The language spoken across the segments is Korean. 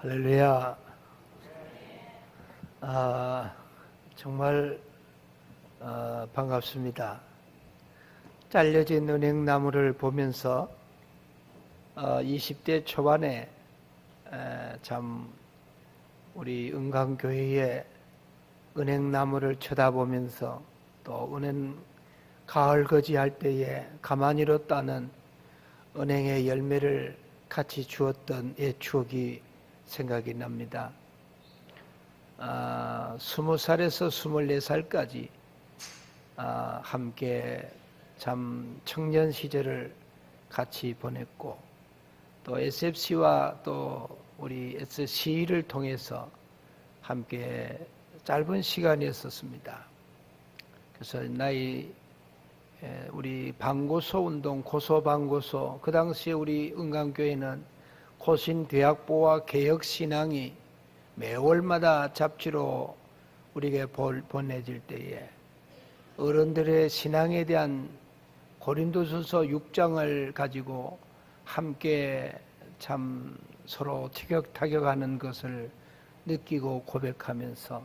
할렐루야. 정말 반갑습니다. 잘려진 은행나무를 보면서 20대 초반에 참 우리 은강교회의 은행나무를 쳐다보면서 또 은행 가을거지 할 때에 가만히로 따는 은행의 열매를 같이 주었던 옛 추억이 생각이 납니다. 20살에서 24살까지 함께 참 청년 시절을 같이 보냈고, 또 SFC와 또 우리 SC를 통해서 함께 짧은 시간이었었습니다. 그래서 우리 방고소 운동, 고소방고소, 그 당시에 우리 은강교회는 고신대학보와 개혁신앙이 매월마다 잡지로 우리에게 보내질 때에 어른들의 신앙에 대한 고린도전서 6장을 가지고 함께 참 서로 티격타격하는 것을 느끼고 고백하면서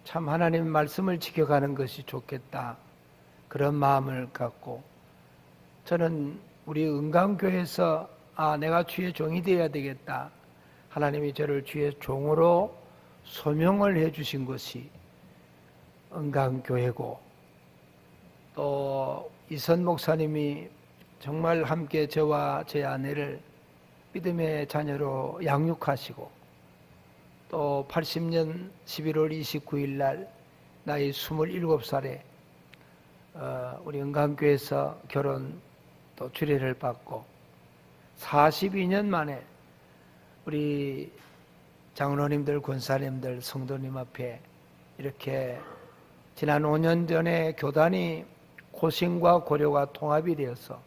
참 하나님 말씀을 지켜가는 것이 좋겠다, 그런 마음을 갖고, 저는 우리 은강교회에서 내가 주의 종이 되어야 되겠다, 하나님이 저를 주의 종으로 소명을 해주신 것이 은강교회고, 또 이선 목사님이 정말 함께 저와 제 아내를 믿음의 자녀로 양육하시고, 또 80년 11월 29일 날 나이 27살에 우리 은강교회에서 결혼 또 주례를 받고 42년 만에 우리 장로님들, 권사님들, 성도님 앞에 이렇게 지난 5년 전에 교단이 고신과 고려가 통합이 되어서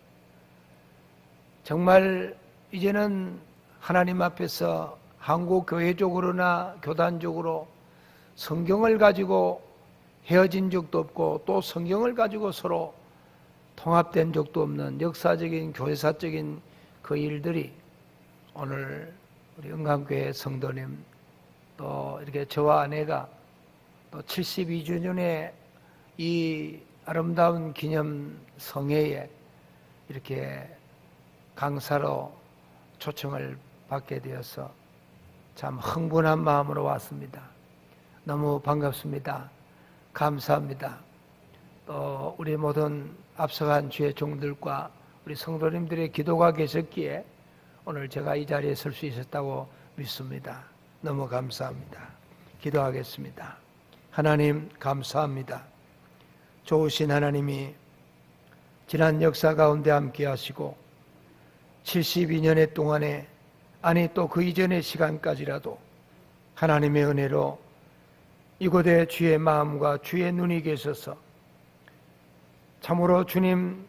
정말 이제는 하나님 앞에서 한국교회적으로나 교단적으로 성경을 가지고 헤어진 적도 없고, 또 성경을 가지고 서로 통합된 적도 없는 역사적인 교회사적인 그 일들이 오늘 우리 은강교회 성도님, 또 이렇게 저와 아내가 또 72주년의 이 아름다운 기념 성회에 이렇게 강사로 초청을 받게 되어서 참 흥분한 마음으로 왔습니다. 너무 반갑습니다. 감사합니다. 또 우리 모든 앞서간 주의 종들과 우리 성도님들의 기도가 계셨기에 오늘 제가 이 자리에 설 수 있었다고 믿습니다. 너무 감사합니다. 기도하겠습니다. 하나님 감사합니다. 좋으신 하나님이 지난 역사 가운데 함께 하시고 72년의 동안에, 아니 또 그 이전의 시간까지라도 하나님의 은혜로 이곳에 주의 마음과 주의 눈이 계셔서 참으로 주님,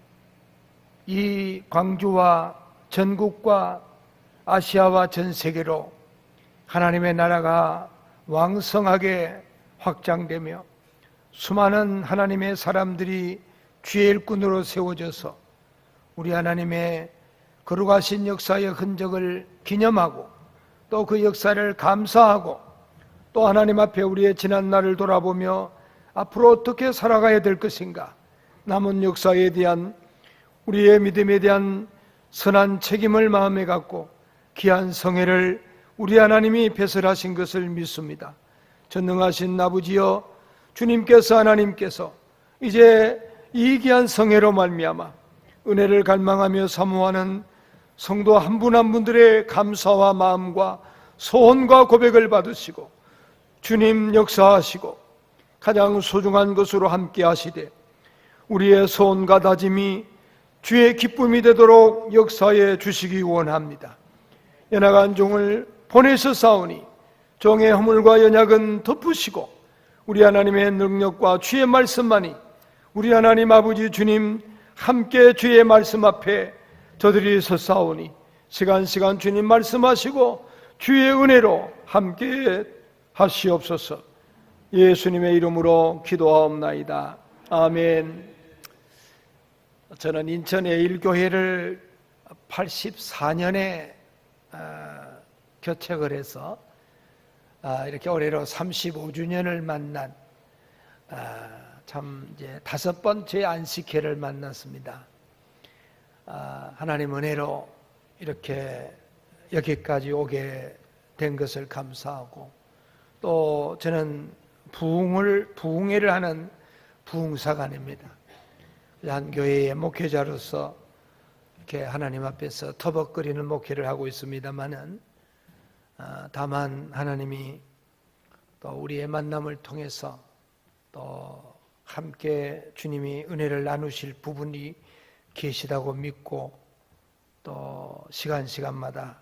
이 광주와 전국과 아시아와 전 세계로 하나님의 나라가 왕성하게 확장되며 수많은 하나님의 사람들이 주의 일꾼으로 세워져서 우리 하나님의 거룩하신 역사의 흔적을 기념하고, 또 그 역사를 감사하고, 또 하나님 앞에 우리의 지난 날을 돌아보며 앞으로 어떻게 살아가야 될 것인가, 남은 역사에 대한 우리의 믿음에 대한 선한 책임을 마음에 갖고 귀한 성회를 우리 하나님이 배설하신 것을 믿습니다. 전능하신 아버지여, 주님께서, 하나님께서 이제 이 귀한 성회로 말미암아 은혜를 갈망하며 사모하는 성도 한 분 한 분들의 감사와 마음과 소원과 고백을 받으시고 주님 역사하시고 가장 소중한 것으로 함께 하시되 우리의 소원과 다짐이 주의 기쁨이 되도록 역사해 주시기 원합니다. 연약한 종을 보내셨사오니 종의 허물과 연약은 덮으시고 우리 하나님의 능력과 주의 말씀만이 우리 하나님 아버지 주님 함께 주의 말씀 앞에 저들이 섰사오니 시간 주님 말씀하시고 주의 은혜로 함께 하시옵소서. 예수님의 이름으로 기도하옵나이다. 아멘. 저는 인천 에일교회를 84년에 교책을 해서 이렇게 올해로 35주년을 만난 참 이제 5번째 안식회를 만났습니다. 하나님 은혜로 이렇게 여기까지 오게 된 것을 감사하고, 또 저는 부흥회를 하는 부흥사관입니다. 한 교회의 목회자로서 이렇게 하나님 앞에서 터벅거리는 목회를 하고 있습니다만은, 다만 하나님이 또 우리의 만남을 통해서 또 함께 주님이 은혜를 나누실 부분이 계시다고 믿고, 또 시간마다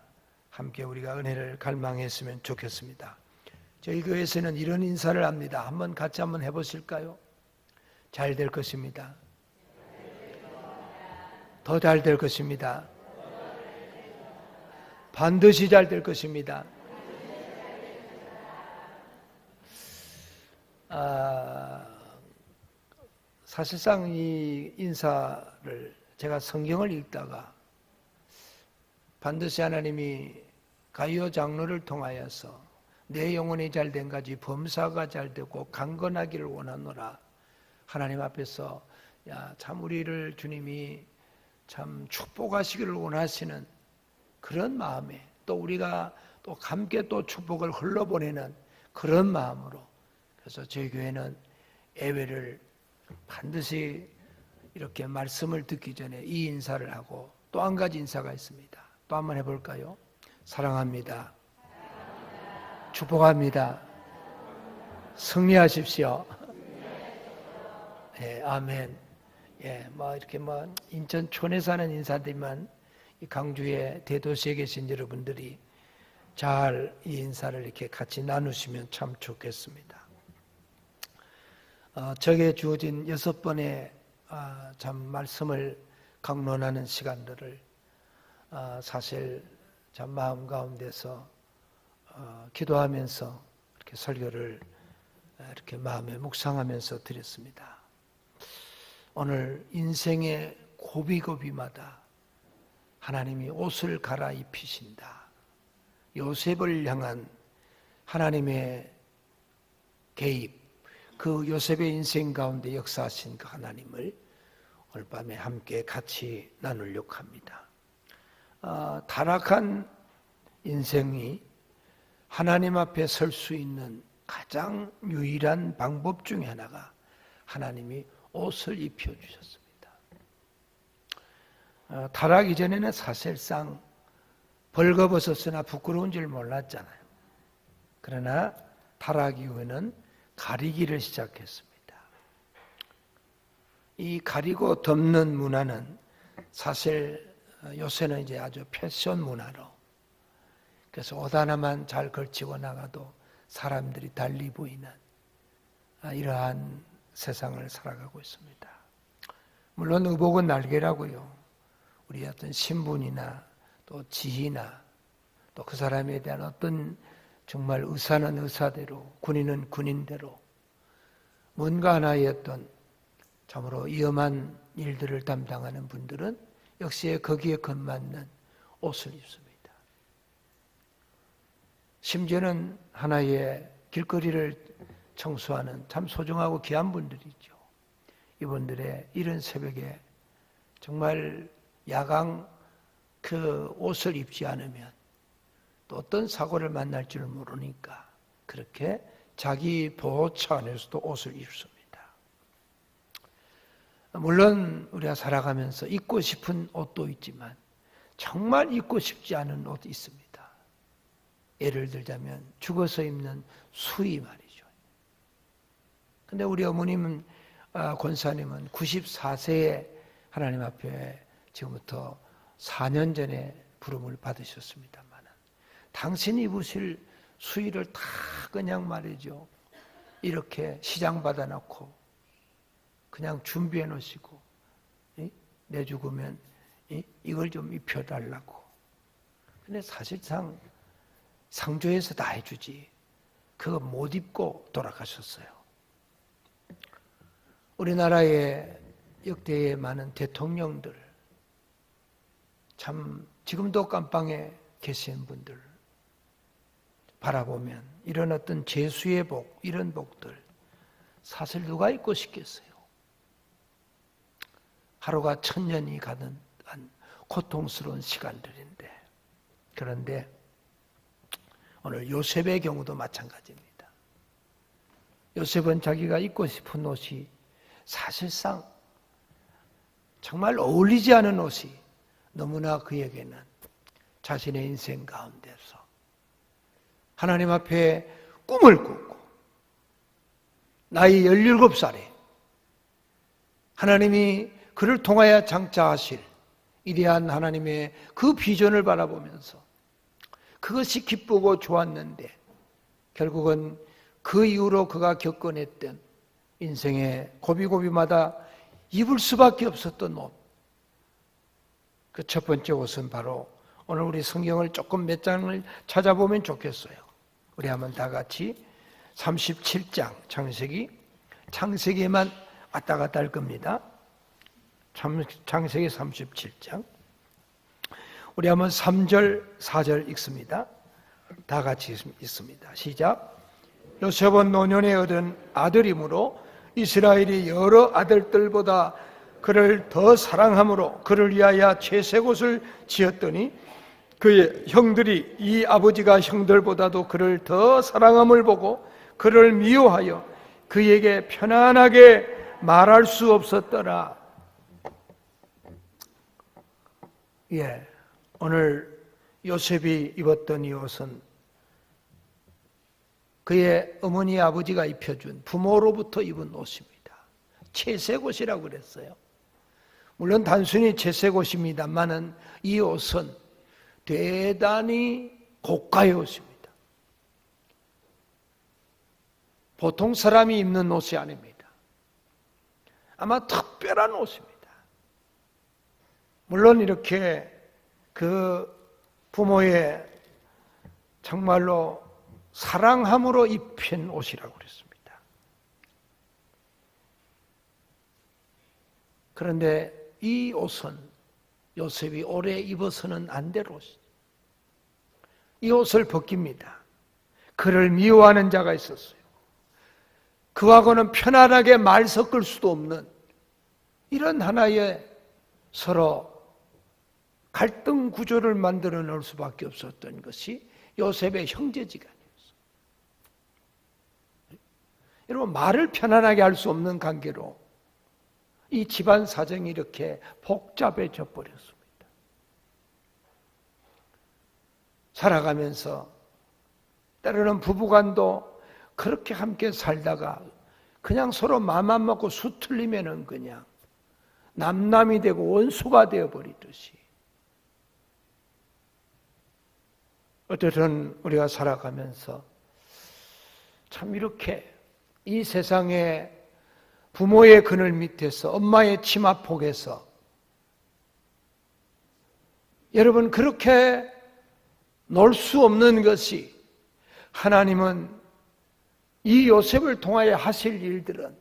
함께 우리가 은혜를 갈망했으면 좋겠습니다. 저희 교회에서는 이런 인사를 합니다. 같이 한번 해보실까요? 잘 될 것입니다. 더 잘 될 것입니다. 반드시 잘 될 것입니다. 사실상 이 인사를 제가 성경을 읽다가 반드시 하나님이 가이오 장로를 통하여서 내 영혼이 잘된 가지 범사가 잘되고 강건하기를 원하노라, 하나님 앞에서 참 우리를 주님이 참 축복하시기를 원하시는 그런 마음에, 또 우리가 또 함께 또 축복을 흘러보내는 그런 마음으로, 그래서 저희 교회는 예배를 반드시 이렇게 말씀을 듣기 전에 이 인사를 하고, 또 한 가지 인사가 있습니다. 또 한번 해볼까요? 사랑합니다. 축복합니다. 승리하십시오. 예, 아멘. 예, 이렇게 인천촌에 사는 인사들만 이 강주의 대도시에 계신 여러분들이 잘 이 인사를 이렇게 같이 나누시면 참 좋겠습니다. 저에게 주어진 6번의 참 말씀을 강론하는 시간들을 사실 참 마음 가운데서 기도하면서 이렇게 설교를 이렇게 마음에 묵상하면서 드렸습니다. 오늘 인생의 고비고비마다 하나님이 옷을 갈아입히신다. 요셉을 향한 하나님의 개입, 그 요셉의 인생 가운데 역사하신 그 하나님을 오늘 밤에 함께 같이 나누려고 합니다. 타락한 인생이 하나님 앞에 설 수 있는 가장 유일한 방법 중에 하나가 하나님이 옷을 입혀주셨습니다. 타락 이전에는 사실상 벌거벗었으나 부끄러운 줄 몰랐잖아요. 그러나 타락 이후에는 가리기를 시작했습니다. 이 가리고 덮는 문화는 사실 요새는 이제 아주 패션 문화로, 그래서 옷 하나만 잘 걸치고 나가도 사람들이 달리 보이는 이러한 세상을 살아가고 있습니다. 물론 의복은 날개라고요. 우리 어떤 신분이나 또 지위나 또 그 사람에 대한 어떤 정말 의사는 의사대로, 군인은 군인대로 뭔가 하나의 어떤 참으로 위험한 일들을 담당하는 분들은 역시 거기에 걸맞는 옷을 입습니다. 심지어는 하나의 길거리를 청소하는 참 소중하고 귀한 분들이죠. 이분들의 이른 새벽에 정말 야광 그 옷을 입지 않으면 또 어떤 사고를 만날 줄 모르니까 그렇게 자기 보호 차원에서도 옷을 입습니다. 물론 우리가 살아가면서 입고 싶은 옷도 있지만 정말 입고 싶지 않은 옷이 있습니다. 예를 들자면 죽어서 입는 수의 말이죠. 근데 우리 어머님은 권사님은 94세에 하나님 앞에 지금부터 4년 전에 부름을 받으셨습니다만 당신이 입으실 수의를 다 그냥 말이죠. 이렇게 시장 받아놓고 그냥 준비해 놓으시고 내 죽으면 이걸 좀 입혀달라고. 근데 사실상 상조에서 다 해주지 그거 못 입고 돌아가셨어요. 우리나라의 역대의 많은 대통령들, 참 지금도 깜빵에 계신 분들, 바라보면 이런 어떤 재수의 복, 이런 복들 사실 누가 입고 싶겠어요? 하루가 1000년이 가는 고통스러운 시간들인데, 그런데 오늘 요셉의 경우도 마찬가지입니다. 요셉은 자기가 입고 싶은 옷이 사실상 정말 어울리지 않은 옷이 너무나 그에게는 자신의 인생 가운데서 하나님 앞에 꿈을 꾸고 나이 17살에 하나님이 그를 통하여 장차하실 위대한 하나님의 그 비전을 바라보면서 그것이 기쁘고 좋았는데 결국은 그 이후로 그가 겪어냈던 인생의 고비고비마다 입을 수밖에 없었던 옷, 그 첫 번째 옷은 바로 오늘 우리 성경을 조금 몇 장을 찾아보면 좋겠어요. 우리 한번 다 같이 37장 창세기에만 왔다 갔다 할 겁니다. 창세기 37장 우리 한번 3절 4절 읽습니다. 다 같이 읽습니다. 시작. 요셉은 노년에 얻은 아들이므로 이스라엘이 여러 아들들보다 그를 더 사랑함으로 그를 위하여 채색옷을 지었더니 그의 형들이 이 아버지가 형들보다도 그를 더 사랑함을 보고 그를 미워하여 그에게 편안하게 말할 수 없었더라. 예, 오늘 요셉이 입었던 이 옷은 그의 어머니 아버지가 입혀준 부모로부터 입은 옷입니다. 채색옷이라고 그랬어요. 물론 단순히 채색옷입니다만은 이 옷은 대단히 고가의 옷입니다. 보통 사람이 입는 옷이 아닙니다. 아마 특별한 옷입니다. 물론 이렇게 그 부모의 정말로 사랑함으로 입힌 옷이라고 그랬습니다. 그런데 이 옷은 요셉이 오래 입어서는 안 될 옷이죠. 이 옷을 벗깁니다. 그를 미워하는 자가 있었어요. 그하고는 편안하게 말 섞을 수도 없는 이런 하나의 서로 갈등 구조를 만들어 놓을 수밖에 없었던 것이 요셉의 형제지간이었어요. 여러분, 말을 편안하게 할 수 없는 관계로 이 집안 사정이 이렇게 복잡해져 버렸습니다. 살아가면서 때로는 부부간도 그렇게 함께 살다가 그냥 서로 맘만 먹고 수틀리면은 그냥 남남이 되고 원수가 되어버리듯이 어쨌든 우리가 살아가면서 참 이렇게 이 세상에 부모의 그늘 밑에서 엄마의 치마폭에서 여러분 그렇게 놀 수 없는 것이 하나님은 이 요셉을 통하여 하실 일들은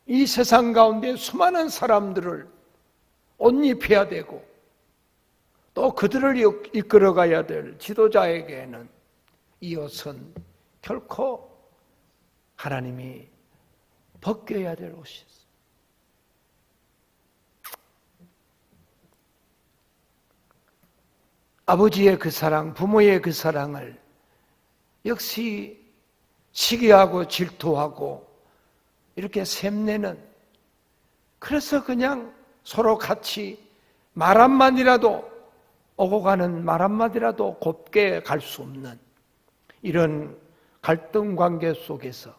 이 세상 가운데 수많은 사람들을 옷 입혀야 되고 또 그들을 이끌어가야 될 지도자에게는 이 옷은 결코 하나님이 벗겨야 될 옷이었어요. 아버지의 그 사랑, 부모의 그 사랑을 역시 시기하고 질투하고 이렇게 샘내는, 그래서 그냥 서로 같이 말 한마디라도 오고 가는 말 한마디라도 곱게 갈 수 없는 이런 갈등 관계 속에서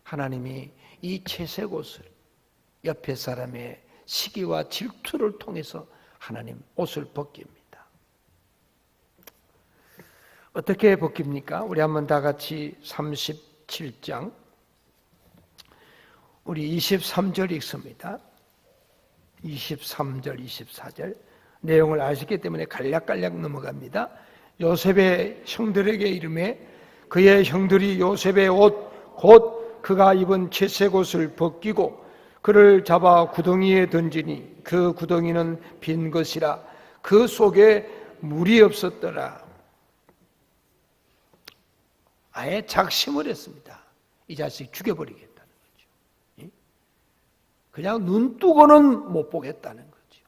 하나님이 이 채색옷을 옆에 사람의 시기와 질투를 통해서 하나님 옷을 벗깁니다. 어떻게 벗깁니까? 우리 한번 다 같이 37장 우리 23절 읽습니다. 23절 24절 내용을 아시기 때문에 간략간략 넘어갑니다. 요셉의 형들에게 이르매 그의 형들이 요셉의 옷 곧 그가 입은 채색옷을 벗기고 그를 잡아 구덩이에 던지니 그 구덩이는 빈 것이라 그 속에 물이 없었더라. 아예 작심을 했습니다. 이 자식 죽여버리겠다는 거죠. 그냥 눈 뜨고는 못 보겠다는 거죠.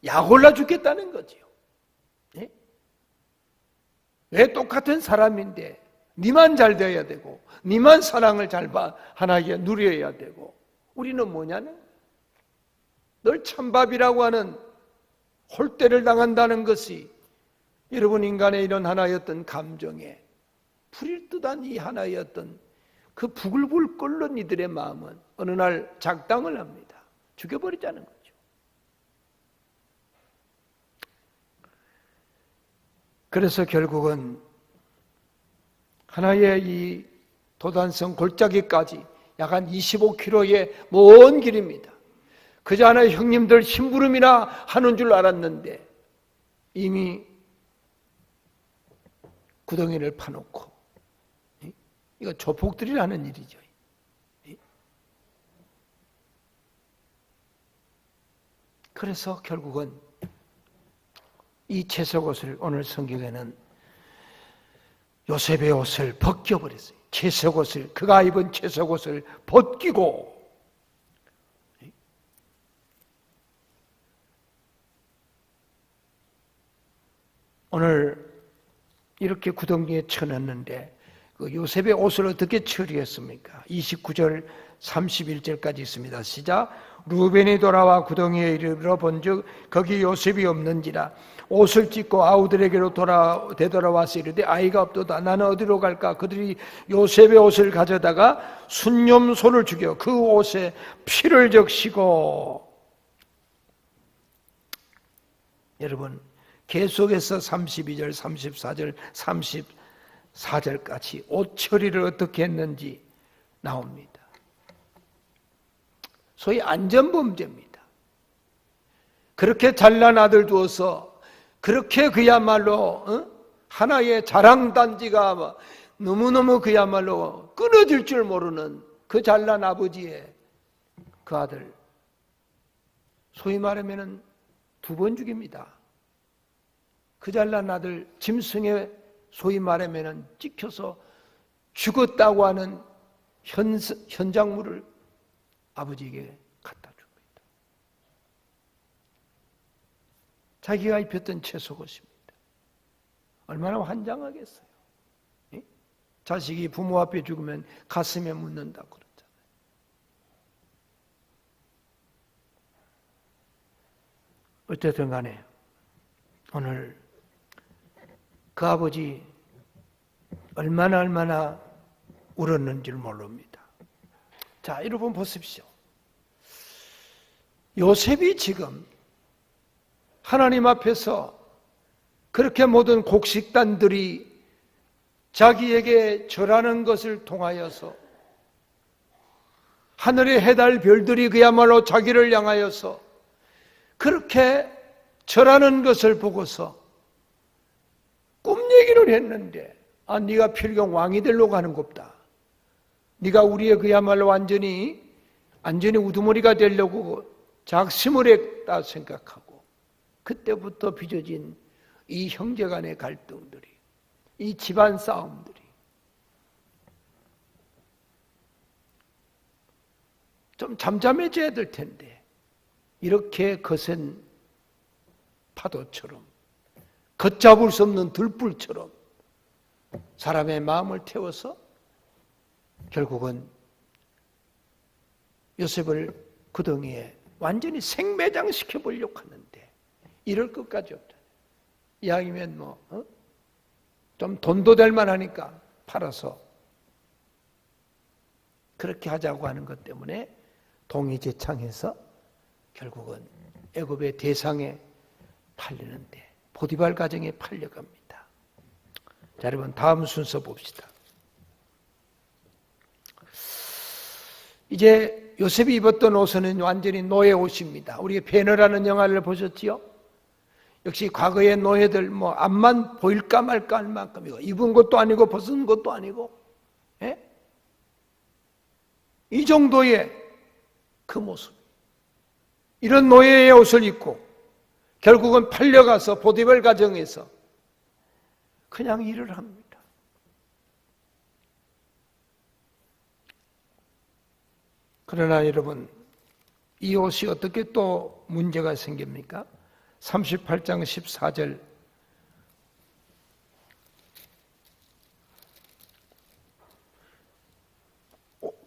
약 올라 죽겠다는 거죠. 왜 똑같은 사람인데 니만 잘 되어야 되고 니만 사랑을 잘 하나에 누려야 되고 우리는 뭐냐는 늘 찬밥이라고 하는 홀대를 당한다는 것이 여러분 인간의 이런 하나의 어떤 감정에 불일 듯한 이 하나의 어떤 그 부글부글 끓는 이들의 마음은 어느 날 작당을 합니다. 죽여버리자는 거죠. 그래서 결국은 하나의 이 도단성 골짜기까지 약 한 25km의 먼 길입니다. 그저 하나의 형님들 심부름이나 하는 줄 알았는데 이미 구덩이를 파놓고 이거 조폭들이 하는 일이죠. 그래서 결국은 이 채석옷을 오늘 성경에는 요셉의 옷을 벗겨버렸어요. 채석옷을, 그가 입은 채석옷을 벗기고 오늘 이렇게 구덩이에 쳐놨는데 그 요셉의 옷을 어떻게 처리했습니까? 29절 31절까지 있습니다. 시작. 루벤이 돌아와 구덩이에 이르러 본즉 거기 요셉이 없는지라 옷을 찢고 아우들에게로 되돌아와서 이르되 아이가 없도다. 나는 어디로 갈까? 그들이 요셉의 옷을 가져다가 순념소를 죽여 그 옷에 피를 적시고 여러분 계속해서 32절, 34절, 34절까지 옷 처리를 어떻게 했는지 나옵니다. 소위 안전범죄입니다. 그렇게 잘난 아들 두어서 그렇게 그야말로 하나의 자랑단지가 너무너무 그야말로 끊어질 줄 모르는 그 잘난 아버지의 그 아들 소위 말하면 2번 죽입니다. 그 잘난 아들 짐승에 소위 말하면 찍혀서 죽었다고 하는 현장물을 아버지에게 갖다 줍니다. 자기가 입혔던 채속옷입니다. 얼마나 환장하겠어요. 자식이 부모 앞에 죽으면 가슴에 묻는다고 그러잖아요. 어쨌든 간에 오늘 그 아버지 얼마나 울었는지를 모릅니다. 자, 여러분 보십시오. 요셉이 지금 하나님 앞에서 그렇게 모든 곡식단들이 자기에게 절하는 것을 통하여서 하늘의 해달 별들이 그야말로 자기를 향하여서 그렇게 절하는 것을 보고서 꿈 얘기를 했는데 네가 필경 왕이 되려고 가는 겁다. 네가 우리의 그야말로 완전히 우두머리가 되려고 작심을 했다 생각하고 그때부터 빚어진 이 형제간의 갈등들이 이 집안 싸움들이 좀 잠잠해져야 될 텐데 이렇게 거센 파도처럼 걷잡을 수 없는 들불처럼 사람의 마음을 태워서 결국은 요셉을 구덩이에 완전히 생매장시켜 보려고 하는데 이럴 것까지 없잖아요. 이왕이면 좀 돈도 될 만하니까 팔아서 그렇게 하자고 하는 것 때문에 동의제창해서 결국은 애굽의 대상에 팔리는데 보디발 가정에 팔려갑니다. 자, 여러분 다음 순서 봅시다. 이제 요셉이 입었던 옷은 완전히 노예 옷입니다. 우리 배너라는 영화를 보셨지요? 역시 과거의 노예들 앞만 보일까 말까 할 만큼 입은 것도 아니고 벗은 것도 아니고 이 정도의 그 모습. 이런 노예의 옷을 입고 결국은 팔려가서 보디발 가정에서 그냥 일을 합니다. 그러나 여러분, 이 옷이 어떻게 또 문제가 생깁니까? 38장 14절.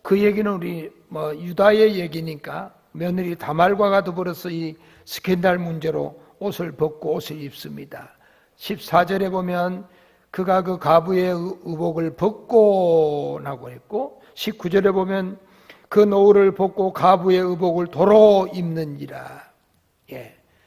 그 얘기는 우리 유다의 얘기니까 며느리 다말과 더불어서 이 스캔들 문제로 옷을 벗고 옷을 입습니다. 14절에 보면 그가 그 가부의 의복을 벗고 나고 했고, 19절에 보면 그 노울을 벗고 가부의 의복을 도로 입는지라.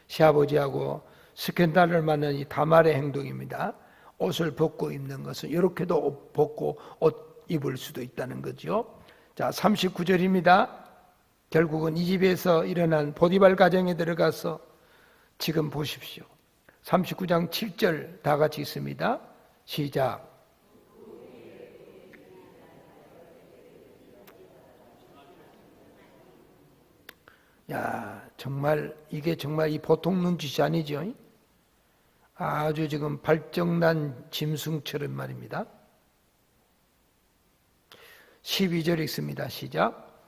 시아버지하고 스캔들을 맞는 이 다말의 행동입니다. 옷을 벗고 입는 것은 이렇게도 옷 벗고 옷 입을 수도 있다는 거죠. 자, 39절입니다. 결국은 이 집에서 일어난 보디발 가정에 들어가서 지금 보십시오. 39장 7절 다 같이 있습니다. 시작. 야, 정말 이게 정말 이 보통 눈짓이 아니죠. 아주 지금 발정난 짐승처럼 말입니다. 12절 읽습니다. 시작.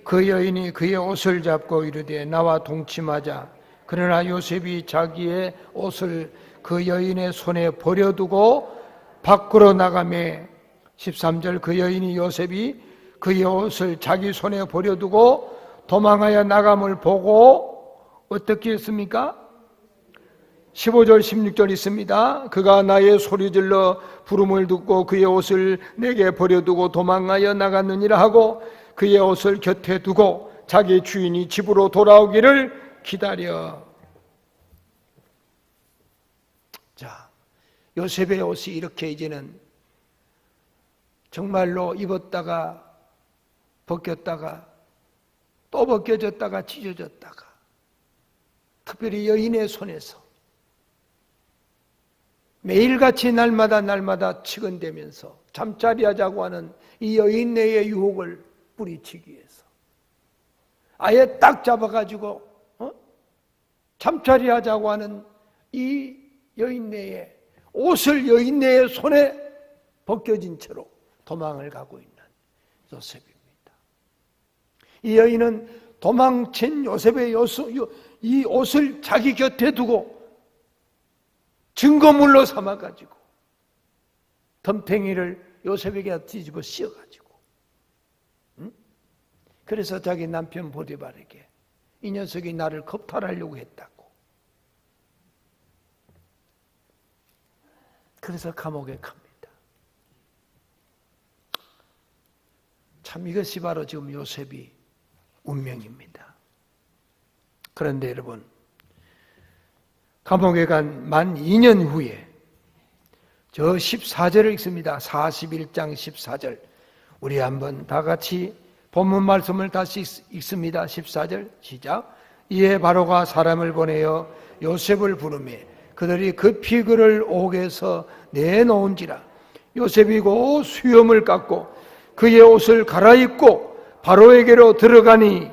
그 여인이 그의 옷을 잡고 이르되 나와 동침하자. 그러나 요셉이 자기의 옷을 그 여인의 손에 버려두고 밖으로 나가매. 13절 그 여인이 요셉이 그의 옷을 자기 손에 버려두고 도망하여 나감을 보고 어떻게 했습니까? 15절 16절 있습니다. 그가 나의 소리질러 부름을 듣고 그의 옷을 내게 버려두고 도망하여 나갔느니라 하고 그의 옷을 곁에 두고 자기 주인이 집으로 돌아오기를 기다려. 자, 요셉의 옷이 이렇게 이제는 정말로 입었다가 벗겼다가 또 벗겨졌다가 찢어졌다가, 특별히 여인의 손에서 매일같이 날마다 치근대면서 잠자리 하자고 하는 이 여인네의 유혹을 뿌리치기 위해서 아예 딱 잡아가지고 잠자리 하자고 하는 이 여인네의 옷을 여인네의 손에 벗겨진 채로 도망을 가고 있는 요셉입니다. 이 여인은 도망친 요셉의 이 옷을 자기 곁에 두고 증거물로 삼아가지고 덤탱이를 요셉에게 뒤집어 씌워가지고, 그래서 자기 남편 보디발에게 이 녀석이 나를 겁탈하려고 했다고. 그래서 감옥에 갑니다. 참 이것이 바로 지금 요셉이 운명입니다. 그런데 여러분, 감옥에 간 만 2년 후에 저 14절을 읽습니다. 41장 14절. 우리 한번 다 같이 본문 말씀을 다시 읽습니다. 14절 시작. 이에 바로가 사람을 보내어 요셉을 부르매 그들이 급히 그를 옥에서 내놓은지라. 요셉이 곧 수염을 깎고 그의 옷을 갈아입고 바로에게로 들어가니,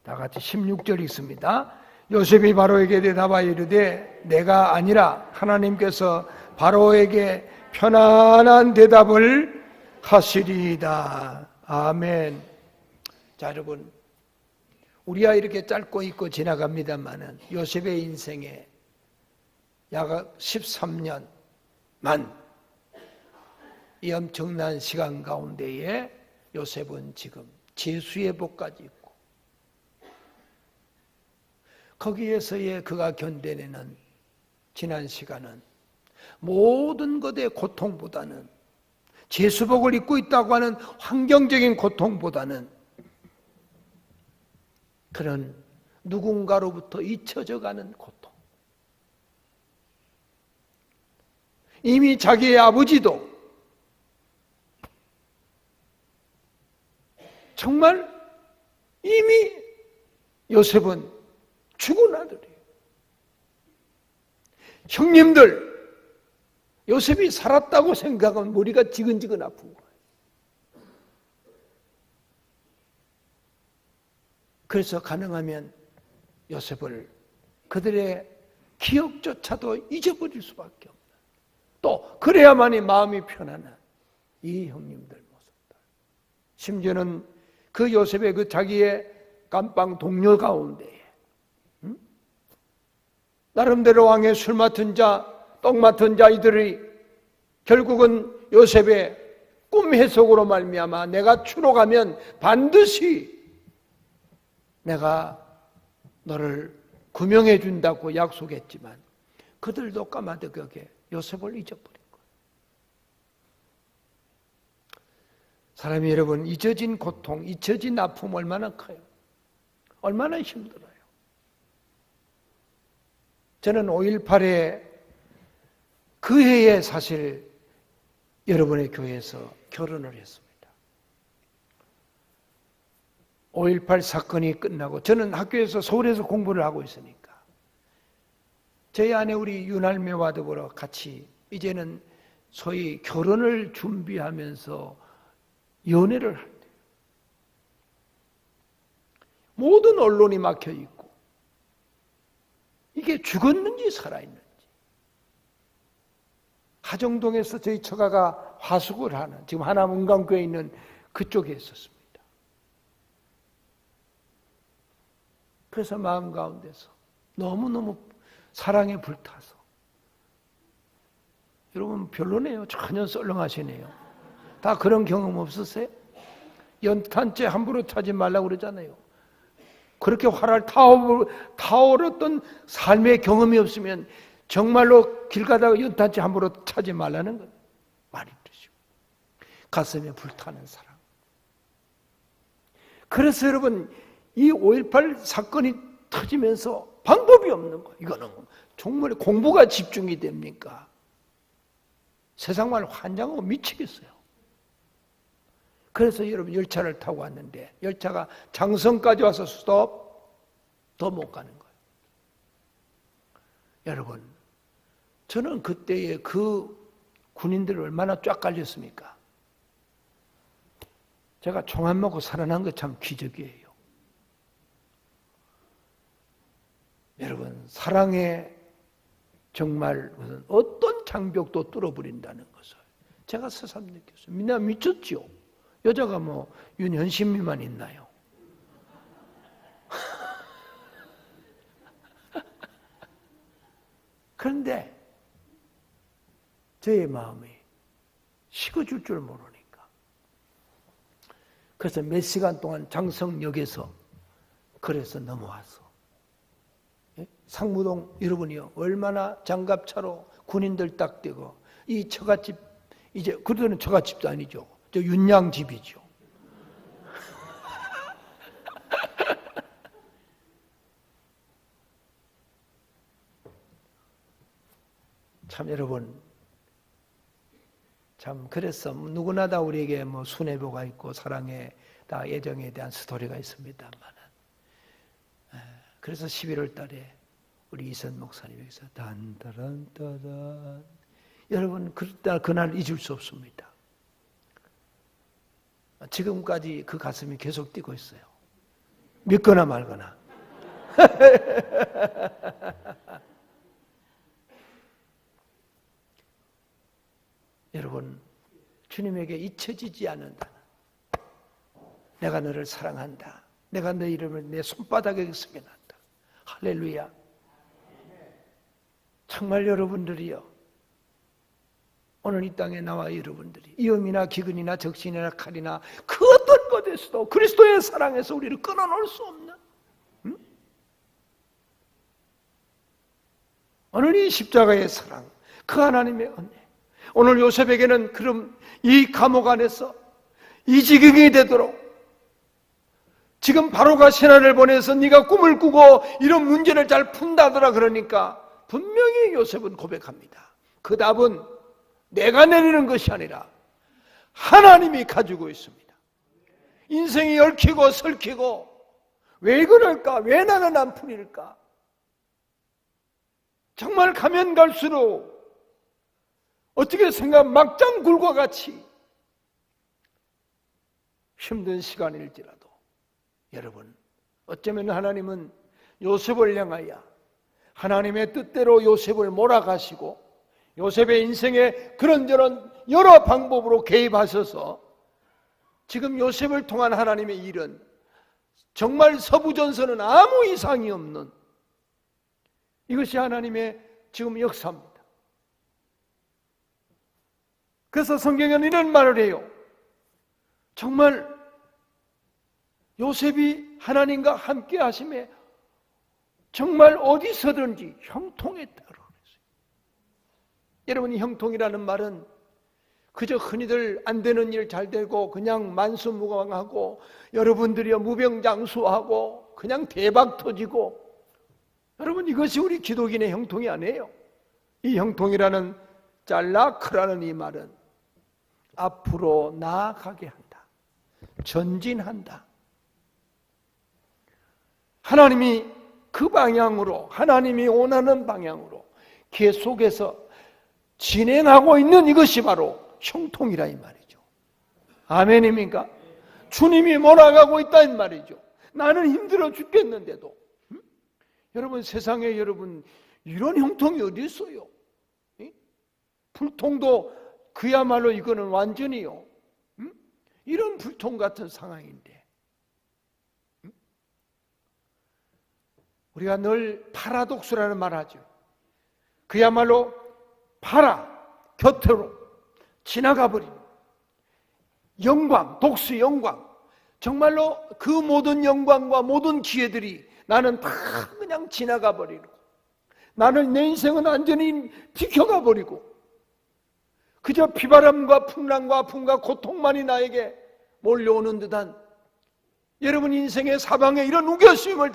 다 같이 16절 있습니다. 요셉이 바로에게 대답하여 이르되 내가 아니라 하나님께서 바로에게 편안한 대답을 하시리이다. 아멘. 자, 여러분, 우리야 이렇게 짧고 있고 지나갑니다만은 요셉의 인생에 약 13년만 이 엄청난 시간 가운데에 요셉은 지금 제수의 복까지 있고 거기에서의 그가 견뎌내는 지난 시간은 모든 것의 고통보다는, 제수복을 입고 있다고 하는 환경적인 고통보다는 그런 누군가로부터 잊혀져 가는 고통. 이미 자기의 아버지도 정말 이미 요셉은 죽은 아들이에요. 형님들, 요셉이 살았다고 생각하면 머리가 지근지근 아픈 거예요. 그래서 가능하면 요셉을 그들의 기억조차도 잊어버릴 수밖에 없는, 또 그래야만이 마음이 편안한 이 형님들 모습들. 심지어는 그 요셉의 그 자기의 감방 동료 가운데 나름대로 왕의 술 맡은 자, 떡 맡은 자 이들이 결국은 요셉의 꿈 해석으로 말미암아 내가 추로 가면 반드시 내가 너를 구명해 준다고 약속했지만 그들도 까마득하게 요셉을 잊어버린 거예요. 사람이 여러분 잊혀진 고통, 잊혀진 아픔 얼마나 커요. 얼마나 힘들어요. 저는 5.18에 그 해에 사실 여러분의 교회에서 결혼을 했습니다. 5.18 사건이 끝나고 저는 학교에서 서울에서 공부를 하고 있으니까 저희 아내 우리 윤할매와 더불어 같이 이제는 소위 결혼을 준비하면서 연애를 할 때 모든 언론이 막혀 있고 이게 죽었는지 살아있는지 하정동에서 저희 처가가 화숙을 하는 지금 하남 은광교에 있는 그쪽에 있었습니다. 그래서 마음 가운데서 너무너무 사랑에 불타서 여러분 별로네요. 전혀 썰렁하시네요. 다 그런 경험 없으세요? 연탄재 함부로 타지 말라고 그러잖아요. 그렇게 화를 타오르던 삶의 경험이 없으면 정말로 길 가다가 연탄재 함부로 타지 말라는 거예요. 말이 되죠. 가슴에 불타는 사랑. 그래서 여러분 이 5.18 사건이 터지면서 방법이 없는 거예요. 이거는 정말 공부가 집중이 됩니까? 세상말 환장하고 미치겠어요. 그래서 여러분 열차를 타고 왔는데 열차가 장성까지 와서 스톱, 더 못 가는 거예요. 여러분 저는 그때의 그 군인들을 얼마나 쫙 깔렸습니까? 제가 총 안 먹고 살아난 거 참 기적이에요. 여러분 사랑에 정말 어떤 장벽도 뚫어버린다는 것을 제가 새삼 느꼈어요. 나 미쳤지요. 여자가 뭐 윤현심이만 있나요? 그런데 저의 마음이 식어줄 줄 모르니까 그래서 몇 시간 동안 장성역에서 그래서 넘어왔어. 상무동 여러분이요 얼마나 장갑차로 군인들 딱 대고 이 처갓집 이제 그들은 처갓집도 아니죠. 저 윤양집이죠. 참 여러분 참 그래서 누구나 다 우리에게 뭐 순애보가 있고 사랑에 다 애정에 대한 스토리가 있습니다만 그래서 11월 달에 우리 이선 목사님에게서 단따란따단 여러분 그날 잊을 수 없습니다. 지금까지 그 가슴이 계속 뛰고 있어요. 믿거나 말거나. 여러분 주님에게 잊혀지지 않는다. 내가 너를 사랑한다. 내가 너 이름을 내 손바닥에 새겨놨다. 할렐루야. 정말 여러분들이요 오늘 이 땅에 나와 여러분들이 위험이나 기근이나 적신이나 칼이나 그 어떤 것에서도 그리스도의 사랑에서 우리를 끊어놓을 수 없는 오늘 이 십자가의 사랑 그 하나님의 은혜 오늘 요셉에게는 그럼 이 감옥 안에서 이 지경이 되도록 지금 바로가 신하를 보내서 네가 꿈을 꾸고 이런 문제를 잘 푼다더라 그러니까 분명히 요셉은 고백합니다. 그 답은 내가 내리는 것이 아니라 하나님이 가지고 있습니다. 인생이 얽히고 설키고 왜 그럴까? 왜 나는 안 풀릴까? 정말 가면 갈수록 어떻게 생각하면 막장굴과 같이 힘든 시간일지라도 여러분 어쩌면 하나님은 요셉을 향하여 하나님의 뜻대로 요셉을 몰아가시고 요셉의 인생에 그런저런 여러 방법으로 개입하셔서 지금 요셉을 통한 하나님의 일은 정말 서부전선은 아무 이상이 없는 이것이 하나님의 지금 역사입니다. 그래서 성경은 이런 말을 해요. 정말 요셉이 하나님과 함께 하심에 정말 어디서든지 형통했다고 그랬어요. 여러분, 이 형통이라는 말은 그저 흔히들 안 되는 일 잘 되고 그냥 만수무강하고 여러분들이 무병장수하고 그냥 대박 터지고, 여러분, 이것이 우리 기독인의 형통이 아니에요. 이 형통이라는 짤라크라는 이 말은 앞으로 나아가게 한다, 전진한다. 하나님이 그 방향으로, 하나님이 원하는 방향으로 계속해서 진행하고 있는 이것이 바로 형통이라 이 말이죠. 아멘입니까? 주님이 몰아가고 있다 이 말이죠. 나는 힘들어 죽겠는데도. 여러분, 세상에 여러분 이런 형통이 어디 있어요? 불통도 그야말로 이거는 완전히요, 이런 불통 같은 상황인데 우리가 늘 파라독스라는 말 하죠. 그야말로 곁으로 지나가 버리는 영광, 독수 영광, 정말로 그 모든 영광과 모든 기회들이 나는 다 그냥 지나가 버리고, 나는 내 인생은 완전히 비켜가 버리고 그저 비바람과 풍랑과 아픔과 고통만이 나에게 몰려오는 듯한, 여러분 인생의 사방에 이런 우겨쓰임을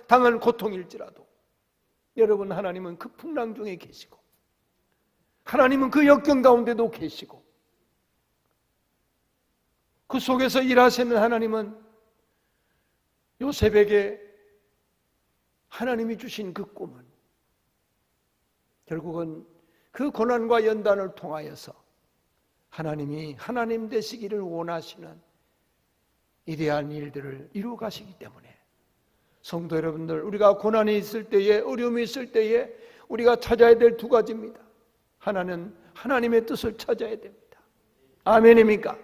당한 고통일지라도 여러분, 하나님은 그 풍랑 중에 계시고 하나님은 그 역경 가운데도 계시고 그 속에서 일하시는 하나님은 요셉에게 하나님이 주신 그 꿈은 결국은 그 고난과 연단을 통하여서 하나님이 하나님 되시기를 원하시는 이러한 일들을 이루어 가시기 때문에, 성도 여러분들, 우리가 고난이 있을 때에, 어려움이 있을 때에 우리가 찾아야 될 두 가지입니다. 하나는 하나님의 뜻을 찾아야 됩니다. 아멘입니까?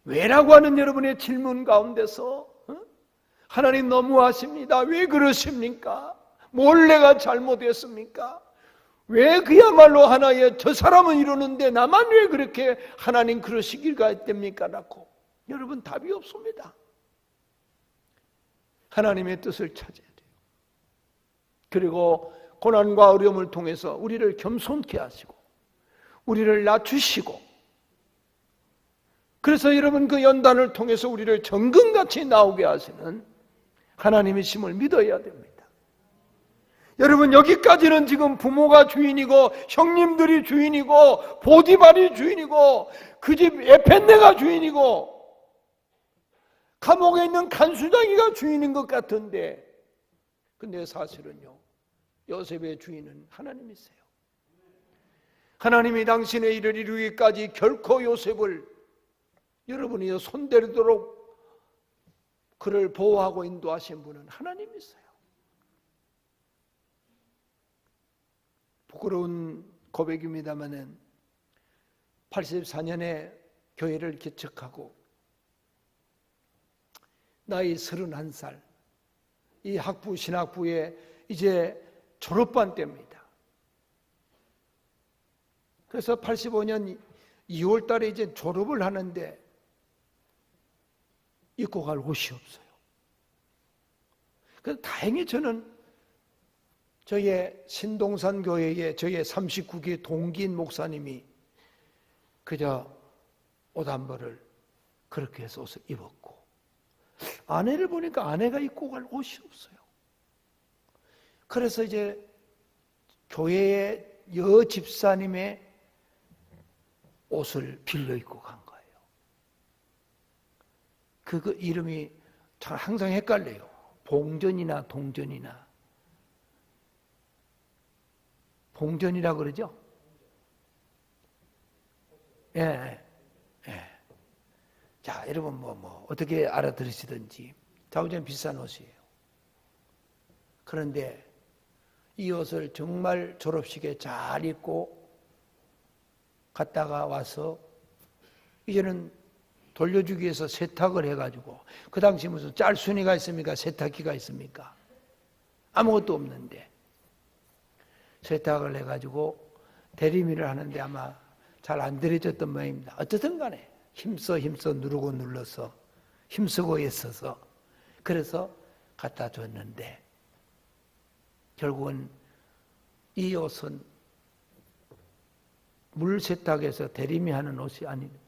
왜라고 하는 여러분의 질문 가운데서 하나님 너무하십니다, 왜 그러십니까? 뭘 내가 잘못했습니까? 왜 그야말로 하나의 저 사람은 이러는데 나만 왜 그렇게 하나님 그러시기가 됩니까? 라고 여러분, 답이 없습니다. 하나님의 뜻을 찾아야 돼요. 그리고 고난과 어려움을 통해서 우리를 겸손케 하시고 우리를 낮추시고, 그래서 여러분 그 연단을 통해서 우리를 정금같이 나오게 하시는 하나님이심을 믿어야 됩니다. 여러분, 여기까지는 지금 부모가 주인이고 형님들이 주인이고 보디발이 주인이고 그 집 에펜네가 주인이고 감옥에 있는 간수장이가 주인인 것 같은데, 근데 사실은요, 요셉의 주인은 하나님이세요. 하나님이 당신의 일을 이루기까지 결코 요셉을 여러분이 손대도록 그를 보호하고 인도하신 분은 하나님이세요. 부끄러운 고백입니다마는 84년에 교회를 개척하고 나이 31살, 이 학부 신학부에 이제 졸업반 때입니다. 그래서 85년 2월 달에 이제 졸업을 하는데 입고 갈 옷이 없어요. 그래서 다행히 저는 저의 신동산 교회의 저의 39기 동기인 목사님이 그저 옷 한 벌을 그렇게 해서 옷을 입었고, 아내를 보니까 아내가 입고 갈 옷이 없어요. 그래서 이제 교회의 여 집사님의 옷을 빌려 입고 간 거예요. 그 이름이 참 항상 헷갈려요. 봉전이나 동전이나. 봉전이라 그러죠? 예. 자, 여러분 어떻게 알아들으시든지 자우전 비싼 옷이에요. 그런데 이 옷을 정말 졸업식에 잘 입고 갔다가 와서 이제는 돌려주기 위해서 세탁을 해가지고, 그 당시 무슨 짤순이가 있습니까? 세탁기가 있습니까? 아무것도 없는데 세탁을 해가지고 대리미를 하는데 아마 잘 안 들여졌던 모양입니다. 어쨌든 간에 힘써 누르고 눌러서 힘쓰고 애써서 그래서 갖다 줬는데, 결국은 이 옷은 물 세탁해서 대리미 하는 옷이 아닙니다.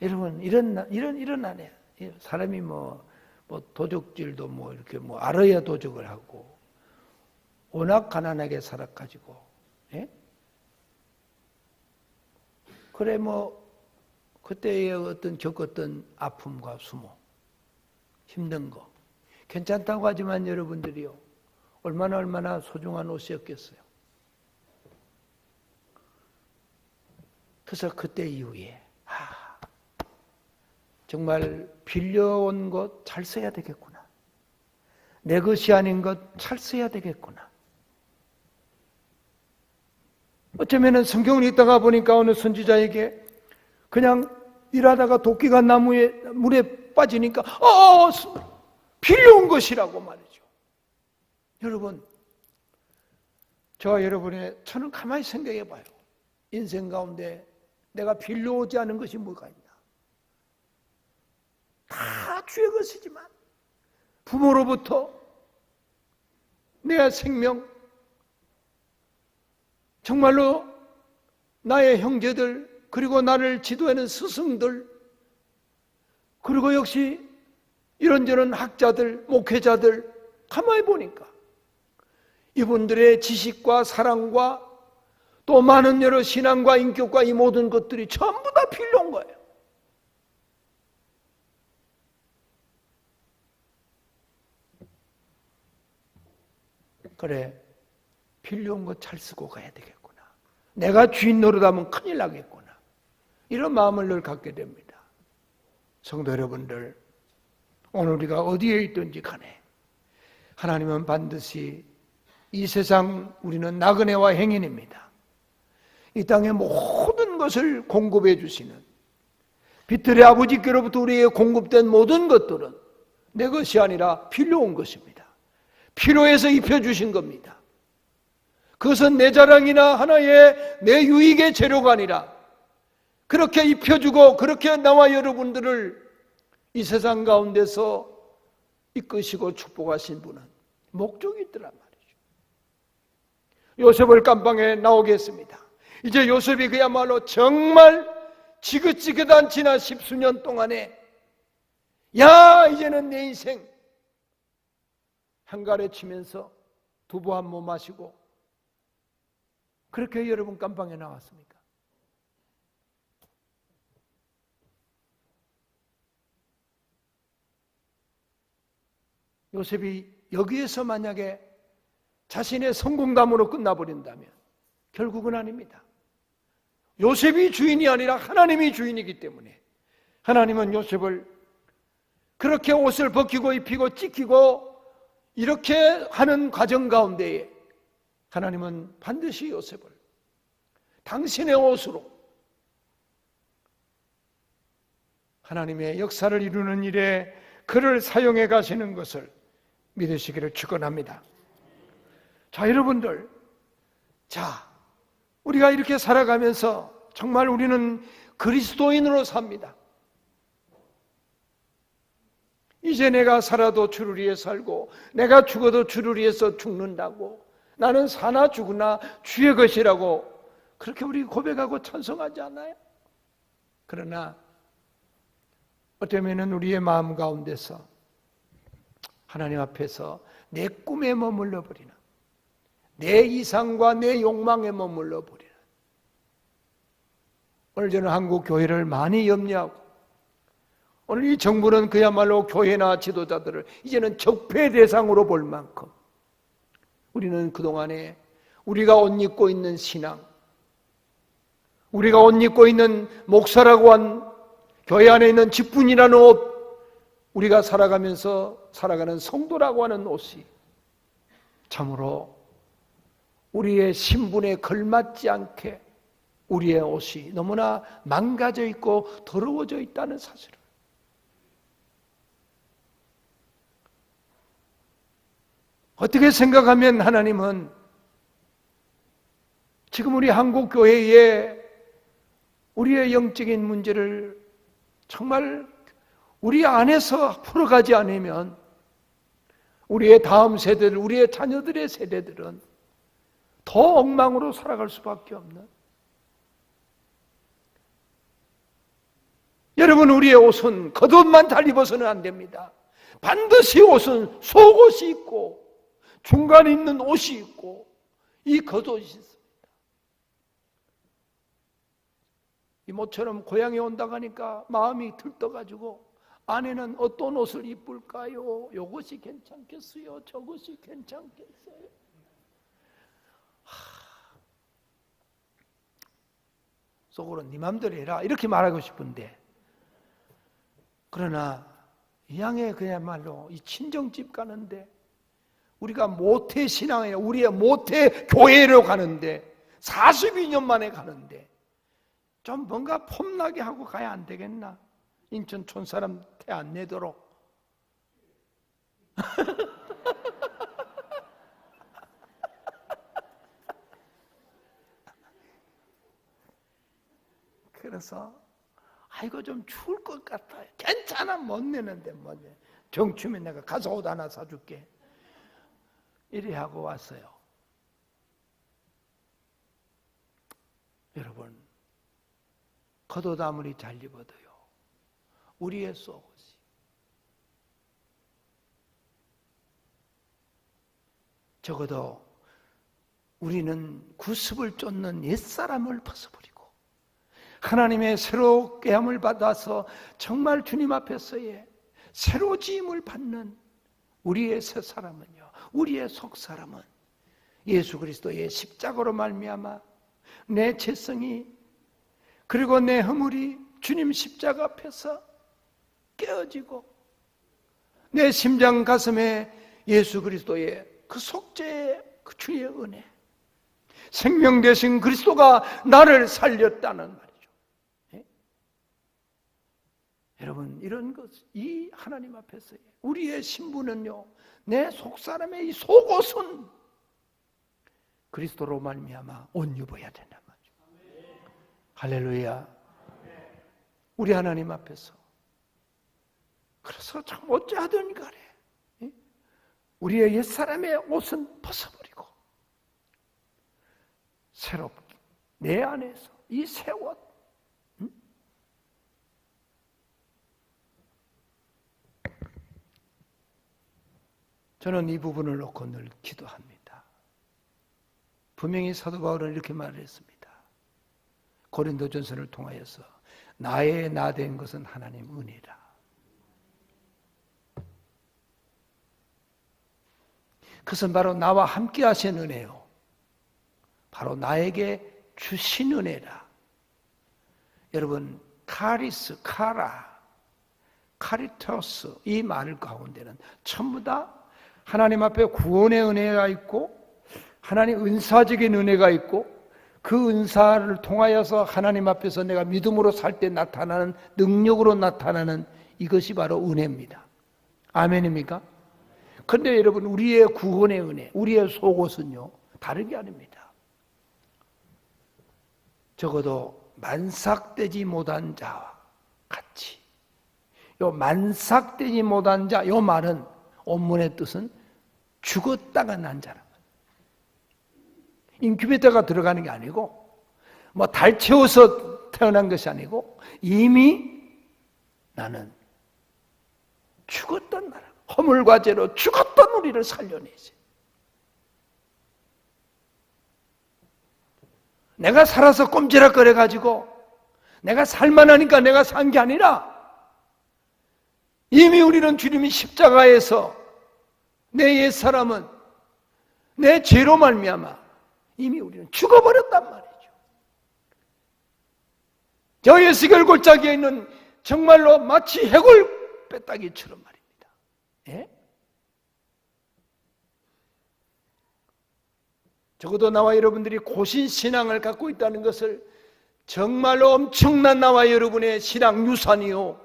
여러분, 이런 안에 사람이 뭐 도적질도 이렇게 알아야 도적을 하고, 워낙 가난하게 살아가지고, 예? 그래, 그때의 겪었던 아픔과 수모, 힘든 거, 괜찮다고 하지만 여러분들이요, 얼마나 소중한 옷이었겠어요. 그래서 그때 이후에, 정말 빌려온 것 잘 써야 되겠구나. 내 것이 아닌 것 잘 써야 되겠구나. 어쩌면은 성경을 읽다가 보니까 어느 선지자에게 그냥 일하다가 도끼가 물에 빠지니까 빌려온 것이라고 말이죠. 여러분, 저와 저는 가만히 생각해 봐요. 인생 가운데 내가 빌려오지 않은 것이 뭐가 있나? 다 주의 것이지만 부모로부터 내 생명, 정말로 나의 형제들, 그리고 나를 지도하는 스승들, 그리고 역시 이런저런 학자들, 목회자들, 가만히 보니까 이분들의 지식과 사랑과 또 많은 여러 신앙과 인격과 이 모든 것들이 전부 다 빌려온 거예요. 그래, 빌려온 거 잘 쓰고 가야 되겠구나. 내가 주인 노릇하면 큰일 나겠구나. 이런 마음을 늘 갖게 됩니다. 성도 여러분들, 오늘 우리가 어디에 있든지 간에 하나님은 반드시 이 세상, 우리는 나그네와 행인입니다. 이 땅의 모든 것을 공급해 주시는, 빛들의 아버지께로부터 우리에게 공급된 모든 것들은 내 것이 아니라 빌려온 것입니다. 필요해서 입혀주신 겁니다. 그것은 내 자랑이나 하나의 내 유익의 재료가 아니라 그렇게 입혀주고 그렇게 나와 여러분들을 이 세상 가운데서 이끄시고 축복하신 분은 목적이 있더란 말이죠. 요셉을 감방에 나오게 했습니다. 이제 요셉이 그야말로 정말 지긋지긋한 지난 10수년 동안에 이제는 내 인생 한가래 치면서 두부 한 모금 마시고 그렇게 여러분 감방에 나왔습니까? 요셉이 여기에서 만약에 자신의 성공담으로 끝나버린다면 결국은 아닙니다. 요셉이 주인이 아니라 하나님이 주인이기 때문에 하나님은 요셉을 그렇게 옷을 벗기고 입히고 찢기고 이렇게 하는 과정 가운데에 하나님은 반드시 요셉을 당신의 옷으로 하나님의 역사를 이루는 일에 그를 사용해 가시는 것을 믿으시기를 축원합니다. 자, 여러분들, 우리가 이렇게 살아가면서 정말 우리는 그리스도인으로 삽니다. 이제 내가 살아도 주를 위해 살고 내가 죽어도 주를 위해서 죽는다고, 나는 사나 죽으나 주의 것이라고 그렇게 우리 고백하고 찬송하지 않아요? 그러나 어쩌면 우리의 마음 가운데서 하나님 앞에서 내 꿈에 머물러 버리나, 내 이상과 내 욕망에 머물러 버리나. 오늘 저는 한국 교회를 많이 염려하고, 오늘 이 정부는 그야말로 교회나 지도자들을 이제는 적폐 대상으로 볼 만큼 우리는 그동안에 우리가 옷 입고 있는 신앙, 우리가 옷 입고 있는 목사라고 한 교회 안에 있는 직분이라는 옷, 우리가 살아가면서 살아가는 성도라고 하는 옷이 참으로 우리의 신분에 걸맞지 않게 우리의 옷이 너무나 망가져 있고 더러워져 있다는 사실을 어떻게 생각하면 하나님은 지금 우리 한국 교회에 우리의 영적인 문제를 정말 우리 안에서 풀어가지 않으면 우리의 다음 세대들, 우리의 자녀들의 세대들은 더 엉망으로 살아갈 수밖에 없는, 여러분, 우리의 옷은 겉옷만 잘 입어서는 안 됩니다. 반드시 옷은 속옷이 있고 중간에 있는 옷이 있고 이 겉옷이 있습니다. 이모처럼 고향에 온다고 하니까 마음이 들떠가지고 아내는 어떤 옷을 입을까요? 이것이 괜찮겠어요? 저것이 괜찮겠어요? 속으로 네 맘대로 해라 이렇게 말하고 싶은데, 그러나 이 양에 그야말로 이 친정집 가는데 우리가 모태 신앙에, 우리의 모태 교회로 가는데 42년 만에 가는데 좀 뭔가 폼나게 하고 가야 안 되겠나? 인천 촌사람 태 안 내도록. 그래서 아이고 좀 추울 것 같아요. 괜찮아, 못 내는데 못 내. 정추면 내가 가서 옷 하나 사줄게. 이래 하고 왔어요. 여러분, 겉옷 아무리 잘 입어도요, 우리의 속옷이 적어도 우리는 구습을 쫓는 옛사람을 벗어버리고 하나님의 새롭게 함을 받아서 정말 주님 앞에서의 새로 지음을 받는 우리의 새 사람은요, 우리의 속 사람은 예수 그리스도의 십자가로 말미암아 내 죄성이 그리고 내 허물이 주님 십자가 앞에서 깨어지고 내 심장 가슴에 예수 그리스도의 그 속죄의 그 주의 은혜, 생명 되신 그리스도가 나를 살렸다는 말이죠. 예? 여러분, 이런 것, 이 하나님 앞에서의 우리의 신분은요, 내 속사람의 이 속옷은 그리스도로 말미암아 옷 입어야 된단 말이죠. 할렐루야. 우리 하나님 앞에서 그래서 참 어찌하든 간에 우리의 옛사람의 옷은 벗어버리고 새롭게 내 안에서 이 새 옷, 저는 이 부분을 놓고 늘 기도합니다. 분명히 사도 바울은 이렇게 말을 했습니다. 고린도전서를 통하여서 나의 나 된 것은 하나님 은혜라. 그것은 바로 나와 함께 하신 은혜요, 바로 나에게 주신 은혜라. 여러분, 카리스, 카라, 카리토스, 이 말 가운데는 전부 다 하나님 앞에 구원의 은혜가 있고 하나님 은사적인 은혜가 있고 그 은사를 통하여서 하나님 앞에서 내가 믿음으로 살 때 나타나는, 능력으로 나타나는 이것이 바로 은혜입니다. 아멘입니까? 그런데 여러분, 우리의 구원의 은혜, 우리의 속옷은요, 다른 게 아닙니다. 적어도 만삭되지 못한 자와 같이. 요 만삭되지 못한 자, 요 말은 원문의 뜻은 죽었다가 난 자란 거예요. 인큐베이터가 들어가는 게 아니고 뭐 달 채워서 태어난 것이 아니고 이미 나는 죽었던 나라, 허물과 죄로 죽었던 우리를 살려내지. 내가 살아서 꼼지락거려가지고 내가 살만하니까 내가 산 게 아니라 이미 우리는 주님이 십자가에서 내 옛사람은 내 죄로 말미암아 이미 우리는 죽어버렸단 말이죠. 저 예수결 골짜기에 있는 정말로 마치 해골 빼따기처럼 말입니다. 예? 적어도 나와 여러분들이 고신 신앙을 갖고 있다는 것을 정말로 엄청난 나와 여러분의 신앙 유산이요,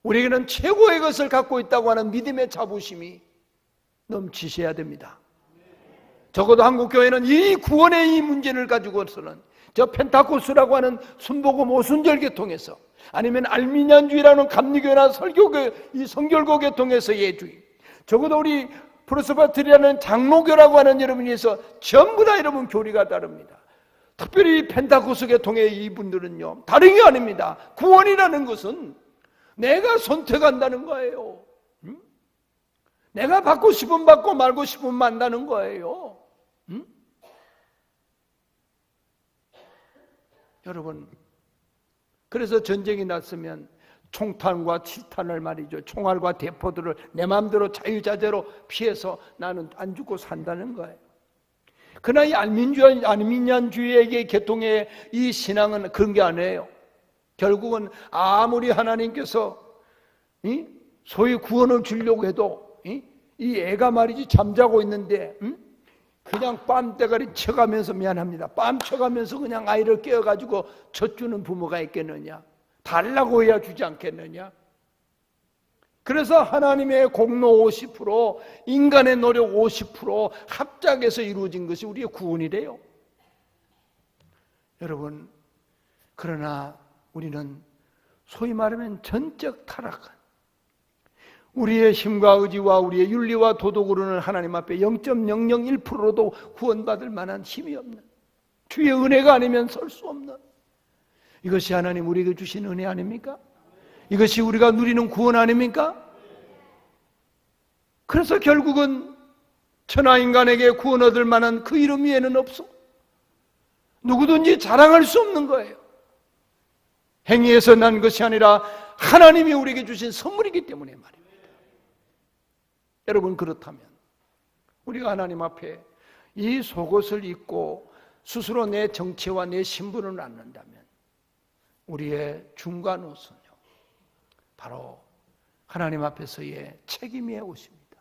우리에게는 최고의 것을 갖고 있다고 하는 믿음의 자부심이 넘치셔야 됩니다. 적어도 한국교회는 이 구원의 이 문제를 가지고서는 저 펜타코스라고 하는 순복음 오순절 계통에서, 아니면 알미니안주의라는 감리교회나 설교교회, 이 성결교 계통에서의 주의, 적어도 우리 프로스바트리라는 장로교라고 하는 여러분에서 전부 다 여러분 교리가 다릅니다. 특별히 펜타코스 계통의 이분들은요, 다른 게 아닙니다. 구원이라는 것은 내가 선택한다는 거예요. 내가 받고 싶으면 받고 말고 싶으면 만다는 거예요. 여러분, 그래서 전쟁이 났으면 총탄과 치탄을 말이죠, 총알과 대포들을 내 마음대로 자유자재로 피해서 나는 안 죽고 산다는 거예요. 그러나 이 알미니안주의에게 계통의 이 신앙은 그런 게 아니에요. 결국은 아무리 하나님께서 소위 구원을 주려고 해도 이 애가 말이지 잠자고 있는데 그냥 뺨대가리 쳐가면서, 미안합니다, 뺨 쳐가면서 그냥 아이를 깨워가지고 젖주는 부모가 있겠느냐? 달라고 해야 주지 않겠느냐? 그래서 하나님의 공로 50%, 인간의 노력 50% 합작해서 이루어진 것이 우리의 구원이래요. 여러분, 그러나 우리는 소위 말하면 전적 타락한, 우리의 힘과 의지와 우리의 윤리와 도덕으로는 하나님 앞에 0.001%도 구원받을 만한 힘이 없는, 주의 은혜가 아니면 설 수 없는, 이것이 하나님 우리에게 주신 은혜 아닙니까? 이것이 우리가 누리는 구원 아닙니까? 그래서 결국은 천하인간에게 구원 얻을 만한 그 이름 위에는 없어. 누구든지 자랑할 수 없는 거예요. 행위에서 난 것이 아니라 하나님이 우리에게 주신 선물이기 때문에 말입니다. 여러분, 그렇다면 우리가 하나님 앞에 이 속옷을 입고 스스로 내 정체와 내 신분을 갖는다면 우리의 중간 옷은요, 바로 하나님 앞에서의 책임의 옷입니다.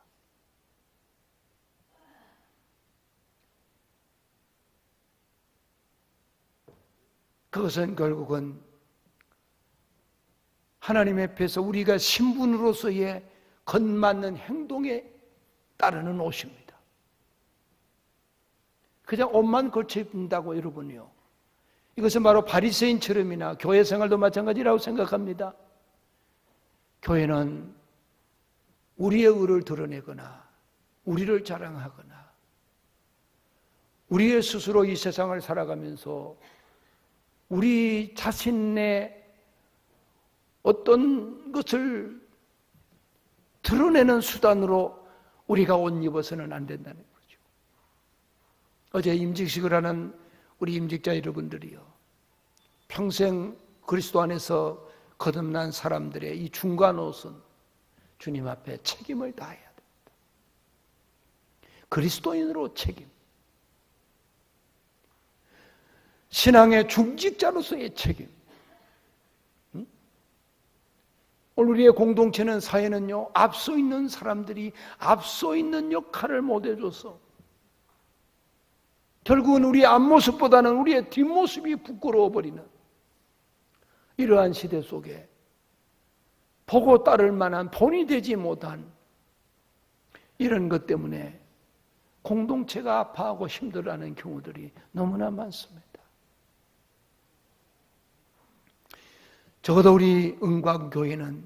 그것은 결국은 하나님 앞에서 우리가 신분으로서의 건맞는 행동에 따르는 옷입니다. 그냥 옷만 걸쳐 입는다고 여러분이요, 이것은 바로 바리새인처럼이나 교회 생활도 마찬가지라고 생각합니다. 교회는 우리의 의를 드러내거나 우리를 자랑하거나 우리의 스스로 이 세상을 살아가면서 우리 자신의 어떤 것을 드러내는 수단으로 우리가 옷 입어서는 안 된다는 거죠. 어제 임직식을 하는 우리 임직자 여러분들이요, 평생 그리스도 안에서 거듭난 사람들의 이 중간 옷은 주님 앞에 책임을 다해야 됩니다. 그리스도인으로 책임, 신앙의 중직자로서의 책임. 오늘 우리의 공동체는, 사회는요, 앞서 있는 사람들이 앞서 있는 역할을 못 해줘서 결국은 우리의 앞모습보다는 우리의 뒷모습이 부끄러워 버리는 이러한 시대 속에 보고 따를 만한 본이 되지 못한 이런 것 때문에 공동체가 아파하고 힘들어하는 경우들이 너무나 많습니다. 적어도 우리 은광교회는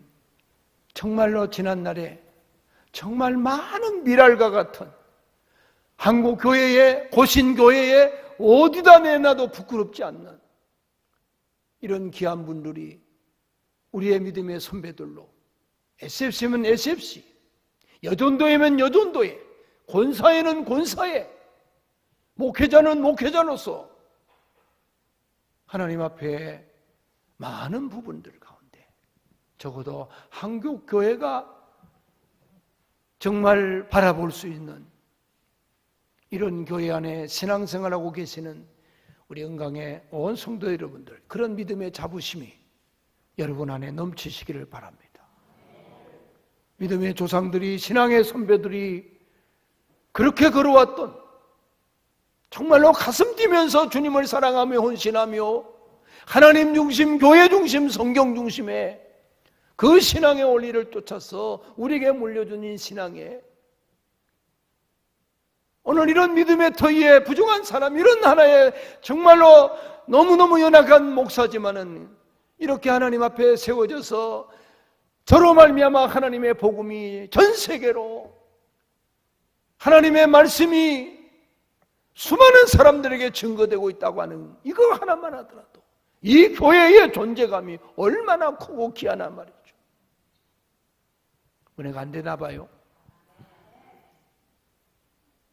정말로 지난날에 정말 많은 미랄과 같은 한국교회에, 고신교회에 어디다 내놔도 부끄럽지 않는 이런 귀한 분들이 우리의 믿음의 선배들로, SFC면 SFC, 여전도회면 여전도회, 권사회는 권사회, 목회자는 목회자로서 하나님 앞에 많은 부분들 가운데 적어도 한국교회가 정말 바라볼 수 있는 이런 교회 안에 신앙생활하고 계시는 우리 은강의 온 성도 여러분들, 그런 믿음의 자부심이 여러분 안에 넘치시기를 바랍니다. 믿음의 조상들이, 신앙의 선배들이 그렇게 걸어왔던 정말로 가슴 뛰면서 주님을 사랑하며 헌신하며 하나님 중심, 교회 중심, 성경 중심의 그 신앙의 원리를 쫓아서 우리에게 물려준 이 신앙에 오늘 이런 믿음의 터위에 부족한 사람, 이런 하나의 정말로 너무너무 연약한 목사지만은 이렇게 하나님 앞에 세워져서 저로 말미암아 하나님의 복음이 전 세계로, 하나님의 말씀이 수많은 사람들에게 증거되고 있다고 하는 이거 하나만 하더라도 이 교회의 존재감이 얼마나 크고 귀하나 말이죠. 은혜가 안 되나 봐요.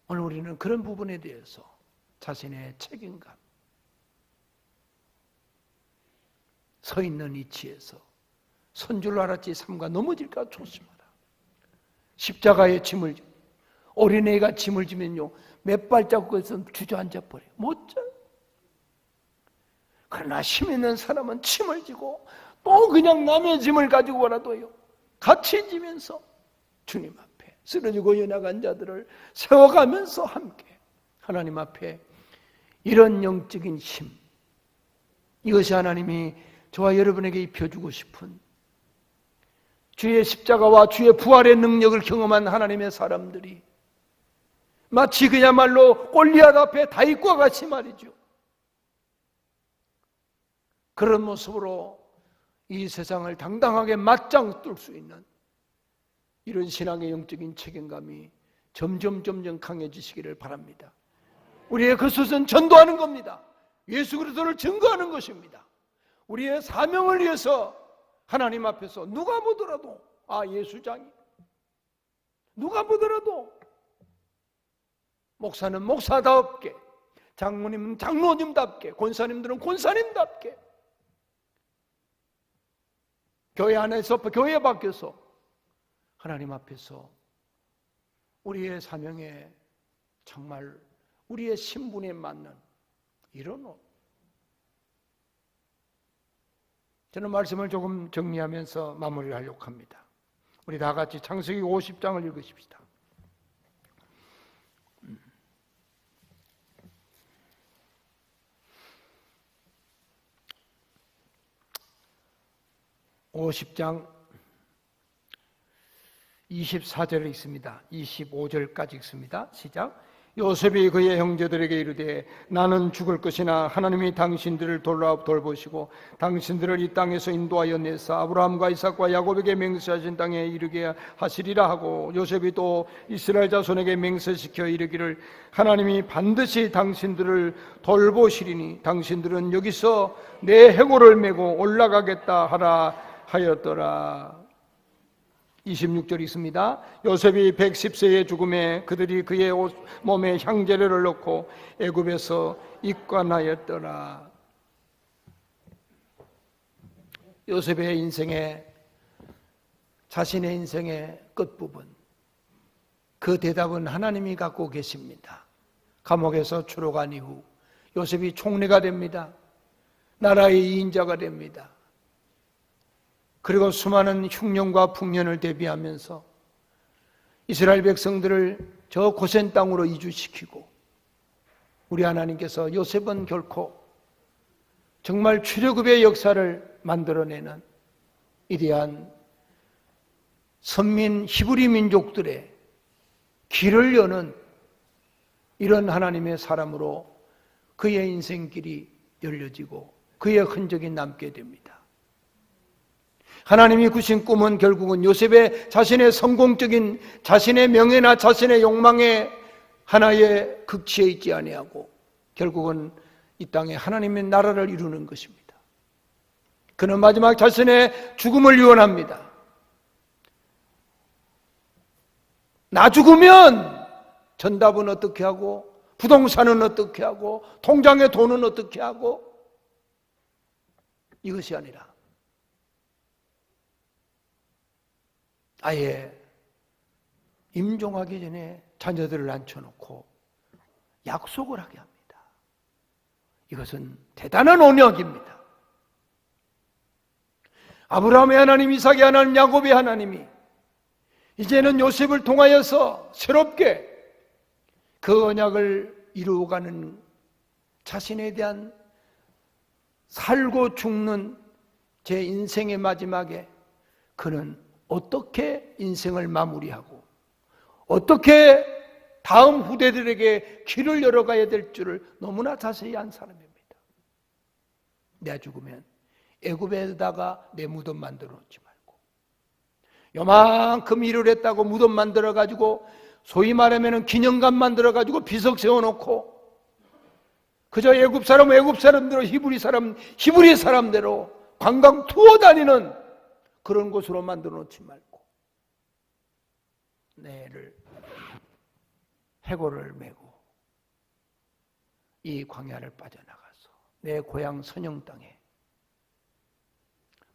오늘 우리는 그런 부분에 대해서 자신의 책임감, 서 있는 위치에서 선 줄 알았지 삼가 넘어질까 조심하라. 십자가에 짐을 지, 어린애가 짐을 지면요 몇 발자국에서 주저앉아 버려요. 못 져요. 그러나 힘 있는 사람은 짐을 지고 또 그냥 남의 짐을 가지고 와라도요 같이 지면서 주님 앞에 쓰러지고 연약한 자들을 세워가면서 함께 하나님 앞에 이런 영적인 힘, 이것이 하나님이 저와 여러분에게 입혀주고 싶은 주의 십자가와 주의 부활의 능력을 경험한 하나님의 사람들이 마치 그야말로 골리앗 앞에 다윗과 같이 말이죠. 그런 모습으로 이 세상을 당당하게 맞짱 뜰 수 있는 이런 신앙의 영적인 책임감이 점점 강해지시기를 바랍니다. 우리의 그 솥은 전도하는 겁니다. 예수 그리스도를 증거하는 것입니다. 우리의 사명을 위해서 하나님 앞에서 누가 보더라도 예수장이, 누가 보더라도 목사는 목사답게, 장로님은 장로님답게, 권사님들은 권사님답게, 교회 안에서 교회 밖에서 하나님 앞에서 우리의 사명에 정말 우리의 신분에 맞는 이런 옷. 저는 말씀을 조금 정리하면서 마무리를 하려고 합니다. 우리 다 같이 창세기 50장을 읽으십시다. (50장) 24절에 있습니다. 25절까지 읽습니다. 시작. 요셉이 그의 형제들에게 이르되 나는 죽을 것이나 하나님이 당신들을 돌보시고 당신들을 이 땅에서 인도하여 내사 아브라함과 이삭과 야곱에게 맹세하신 땅에 이르게 하시리라 하고, 요셉이 또 이스라엘 자손에게 맹세시켜 이르기를 하나님이 반드시 당신들을 돌보시리니 당신들은 여기서 내 해골을 메고 올라가겠다 하라 하였더라. 26절 있습니다. 요셉이 110세의 죽음에 그들이 그의 몸에 향재료를 넣고 애굽에서 입관하였더라. 요셉의 인생의, 자신의 인생의 끝부분, 그 대답은 하나님이 갖고 계십니다. 감옥에서 추록한 이후 요셉이 총리가 됩니다. 나라의 2인자가 됩니다. 그리고 수많은 흉년과 풍년을 대비하면서 이스라엘 백성들을 저 고센 땅으로 이주시키고, 우리 하나님께서 요셉은 결코 정말 출애굽의 역사를 만들어내는 위대한 선민 히브리 민족들의 길을 여는 이런 하나님의 사람으로 그의 인생길이 열려지고 그의 흔적이 남게 됩니다. 하나님이 꾸신 꿈은 결국은 요셉의 자신의 성공적인 자신의 명예나 자신의 욕망의 하나의 극치에 있지 아니하고 결국은 이 땅에 하나님의 나라를 이루는 것입니다. 그는 마지막 자신의 죽음을 유언합니다. 나 죽으면 전답은 어떻게 하고, 부동산은 어떻게 하고, 통장의 돈은 어떻게 하고, 이것이 아니라 아예 임종하기 전에 자녀들을 앉혀놓고 약속을 하게 합니다. 이것은 대단한 언약입니다. 아브라함의 하나님, 이삭의 하나님, 야곱의 하나님이 이제는 요셉을 통하여서 새롭게 그 언약을 이루어가는 자신에 대한 살고 죽는 제 인생의 마지막에 그는 어떻게 인생을 마무리하고 어떻게 다음 후대들에게 길을 열어가야 될 줄을 너무나 자세히 안 사람입니다. 내가 죽으면 애굽에다가 내 무덤 만들어 놓지 말고 요만큼 일을 했다고 무덤 만들어 가지고 소위 말하면 기념관 만들어 가지고 비석 세워놓고 그저 애굽 사람대로 히브리 사람대로 관광 투어 다니는 그런 곳으로 만들어 놓지 말고 내를 해골을 메고 이 광야를 빠져나가서 내 고향 선영 땅에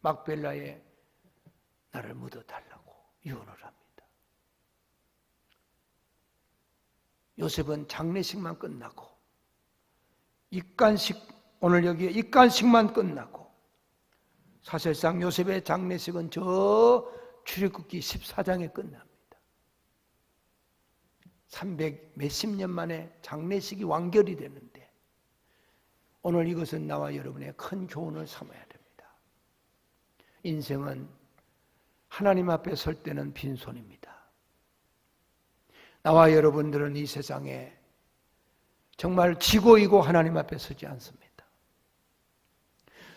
막벨라에 나를 묻어달라고 유언을 합니다. 요셉은 장례식만 끝나고 오늘 여기에 입관식만 끝나고 사실상 요셉의 장례식은 저 출애굽기 14장에 끝납니다. 300 몇십 년 만에 장례식이 완결이 되는데 오늘 이것은 나와 여러분의 큰 교훈을 삼아야 됩니다. 인생은 하나님 앞에 설 때는 빈손입니다. 나와 여러분들은 이 세상에 정말 지고이고 하나님 앞에 서지 않습니다.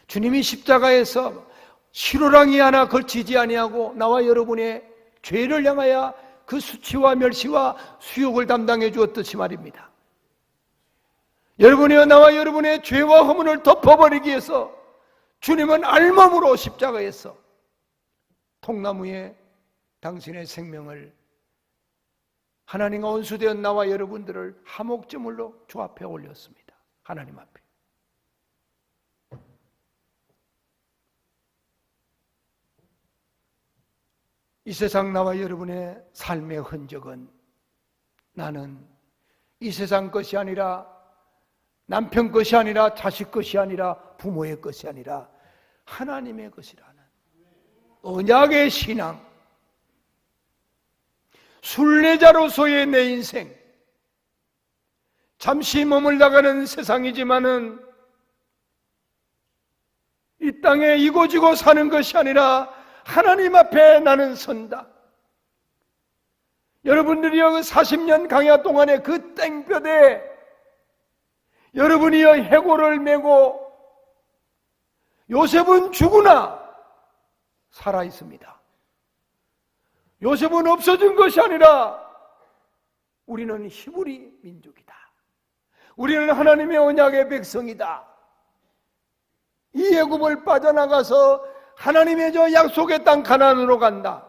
주님이 십자가에서 실호랑이 하나 걸치지 아니하고 나와 여러분의 죄를 향하여 그 수치와 멸시와 수욕을 담당해 주었듯이 말입니다. 여러분이여 나와 여러분의 죄와 허물을 덮어버리기 위해서 주님은 알몸으로 십자가에서 통나무에 당신의 생명을 하나님과 원수되었 나와 여러분들을 화목제물로 주 앞에 올렸습니다. 하나님 앞에. 이 세상 나와 여러분의 삶의 흔적은 나는 이 세상 것이 아니라 남편 것이 아니라 자식 것이 아니라 부모의 것이 아니라 하나님의 것이라는 언약의 신앙, 순례자로서의 내 인생, 잠시 머물러가는 세상이지만은 이 땅에 이고지고 사는 것이 아니라 하나님 앞에 나는 선다. 여러분들이여 그 40년 강야 동안에 그 땡볕에 여러분이여 해골을 메고 요셉은 죽으나 살아 있습니다. 요셉은 없어진 것이 아니라 우리는 히브리 민족이다. 우리는 하나님의 언약의 백성이다. 이 애굽을 빠져나가서 하나님의 저 약속의 땅 가나안으로 간다.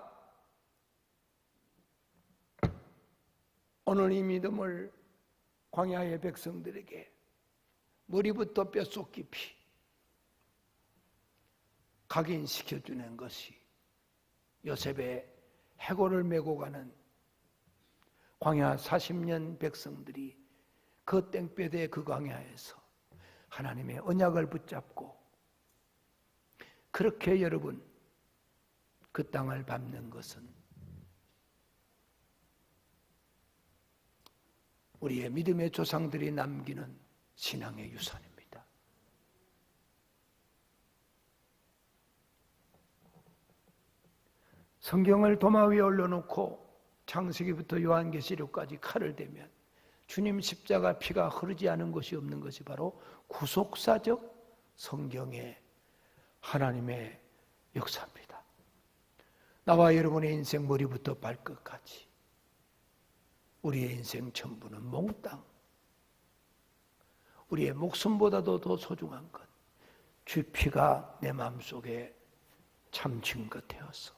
오늘 이 믿음을 광야의 백성들에게 머리부터 뼛속 깊이 각인시켜주는 것이 요셉의 해골을 메고 가는 광야 40년 백성들이 그 땡볕의 그 광야에서 하나님의 언약을 붙잡고 그렇게 여러분 그 땅을 밟는 것은 우리의 믿음의 조상들이 남기는 신앙의 유산입니다. 성경을 도마 위에 올려놓고 창세기부터 요한계시록까지 칼을 대면 주님 십자가 피가 흐르지 않은 것이 없는 것이 바로 구속사적 성경의 하나님의 역사입니다. 나와 여러분의 인생 머리부터 발끝까지 우리의 인생 전부는 몽땅 우리의 목숨보다도 더 소중한 것 주 피가 내 마음속에 참진 것 되어서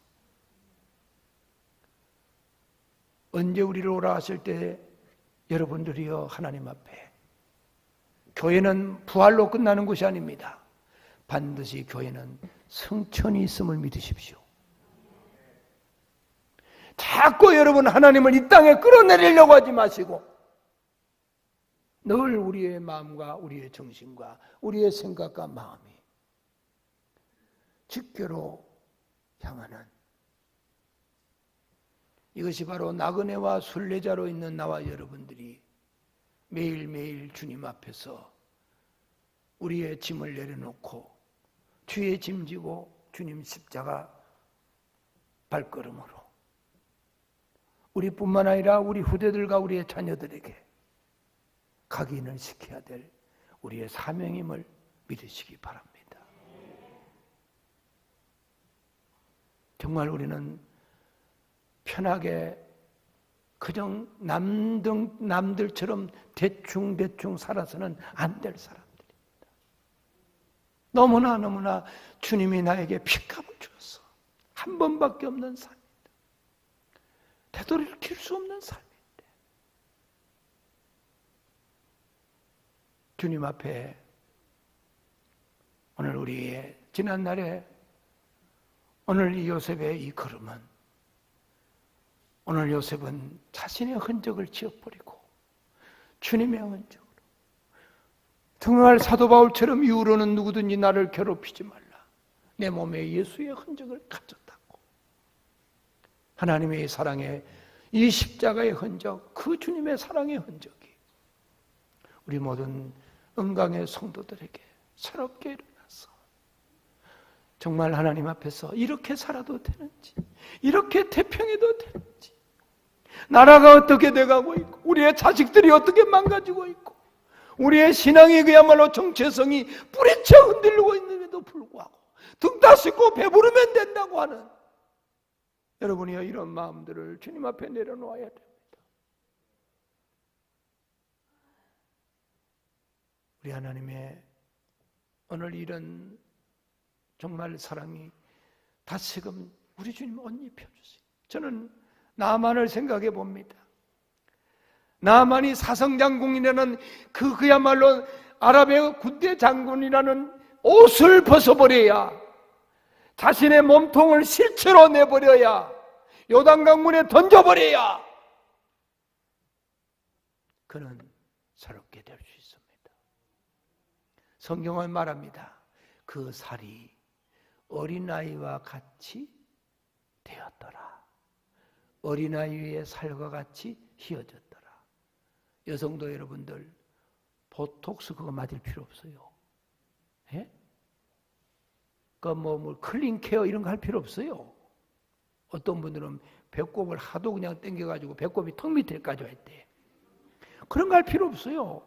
언제 우리를 오라 하실 때 여러분들이여 하나님 앞에 교회는 부활로 끝나는 것이 아닙니다. 반드시 교회는 성천이 있음을 믿으십시오. 자꾸 여러분 하나님을 이 땅에 끌어내리려고 하지 마시고 늘 우리의 마음과 우리의 정신과 우리의 생각과 마음이 직교로 향하는 이것이 바로 나그네와 순례자로 있는 나와 여러분들이 매일매일 주님 앞에서 우리의 짐을 내려놓고 주의 짐 지고 주님 십자가 발걸음으로 우리뿐만 아니라 우리 후대들과 우리의 자녀들에게 각인을 시켜야 될 우리의 사명임을 믿으시기 바랍니다. 정말 우리는 편하게 그냥 남들처럼 대충 살아서는 안 될 사람들입니다. 너무나 주님이 나에게 핏값을 주었어. 한 번밖에 없는 삶인데, 되돌이킬 수 없는 삶인데, 주님 앞에 오늘 우리의 지난날에 오늘 이 요셉의 이 걸음은, 오늘 요셉은 자신의 흔적을 지워버리고 주님의 흔적으로, 정말 사도 바울처럼 이후로는 누구든지 나를 괴롭히지 말라, 내 몸에 예수의 흔적을 가졌다고, 하나님의 사랑의 이 십자가의 흔적, 그 주님의 사랑의 흔적이 우리 모든 은강의 성도들에게 새롭게 일어나서 정말 하나님 앞에서 이렇게 살아도 되는지, 이렇게 태평해도 되는지, 나라가 어떻게 돼가고 있고 우리의 자식들이 어떻게 망가지고 있고 우리의 신앙이 그야말로 정체성이 뿌리채 흔들리고 있는데도 불구하고 등 따시고 배부르면 된다고 하는 여러분이여, 이런 마음들을 주님 앞에 내려놓아야 됩니다. 우리 하나님의 오늘 이런 정말 사랑이 다시금 우리 주님 옷 입혀주세요. 저는 나만을 생각해 봅니다. 나만이 사성장군이라는 그야말로 아랍의 군대 장군이라는 옷을 벗어버려야, 자신의 몸통을 실체로 내버려야, 요단강물에 던져버려야 그는 새롭게 될 수 있습니다. 성경은 말합니다. 그 살이 어린아이와 같이 되었더라. 어린아이의 살과 같이 휘어졌더라. 여성도 여러분들 보톡스 그거 맞을 필요 없어요. 예? 그 클린 케어 이런 거 할 필요 없어요. 어떤 분들은 배꼽을 하도 그냥 당겨가지고 배꼽이 턱 밑에까지 와 있대. 그런 거 할 필요 없어요.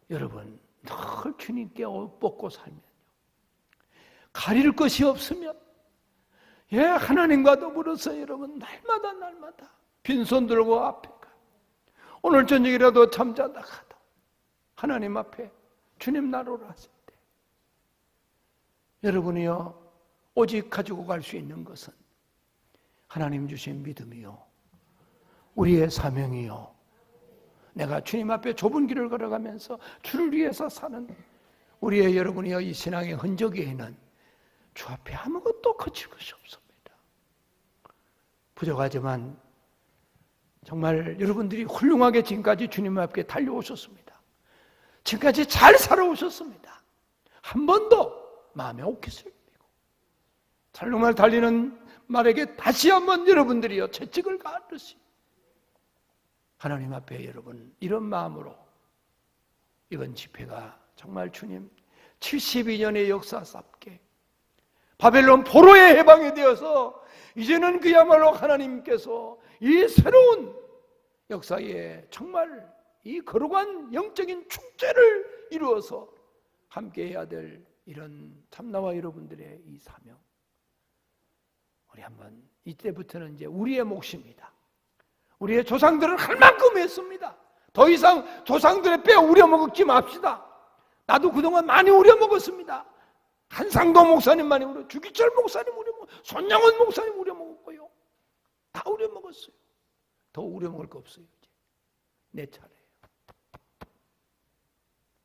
여러분 늘 주님께 옷 벗고 살면요, 가릴 것이 없으면, 하나님과 더불어서 여러분 날마다 빈손 들고 앞에 가. 오늘 저녁이라도 잠자다 가도 하나님 앞에 주님 나로라 하실 때, 여러분이요 오직 가지고 갈 수 있는 것은 하나님 주신 믿음이요, 우리의 사명이요, 내가 주님 앞에 좁은 길을 걸어가면서 주를 위해서 사는 우리의 여러분이요 이 신앙의 흔적에는 주 앞에 아무것도 거칠 것이 없습니다. 부족하지만 정말 여러분들이 훌륭하게 지금까지 주님 앞에 달려오셨습니다. 지금까지 잘 살아오셨습니다. 한 번도 마음에 옥깃을 내고 정말 달리는 말에게 다시 한번 여러분들이요 채찍을 가르시, 하나님 앞에 여러분 이런 마음으로 이번 집회가 정말 주님 72년의 역사답게 바벨론 포로에 해방이 되어서 이제는 그야말로 하나님께서 이 새로운 역사에 정말 이 거룩한 영적인 축제를 이루어서 함께해야 될 이런 참나와 여러분들의 이 사명, 우리 한번 이때부터는 이제 우리의 몫입니다. 우리의 조상들은 할 만큼 했습니다. 더 이상 조상들의 뼈 우려먹지 맙시다. 나도 그동안 많이 우려먹었습니다. 한상도 목사님 많이 주기철 목사님 우려먹었고, 손양원 목사님 우려먹었고요. 다 우려먹었어요. 더 우려먹을 거 없어요. 이제 내 차례예요.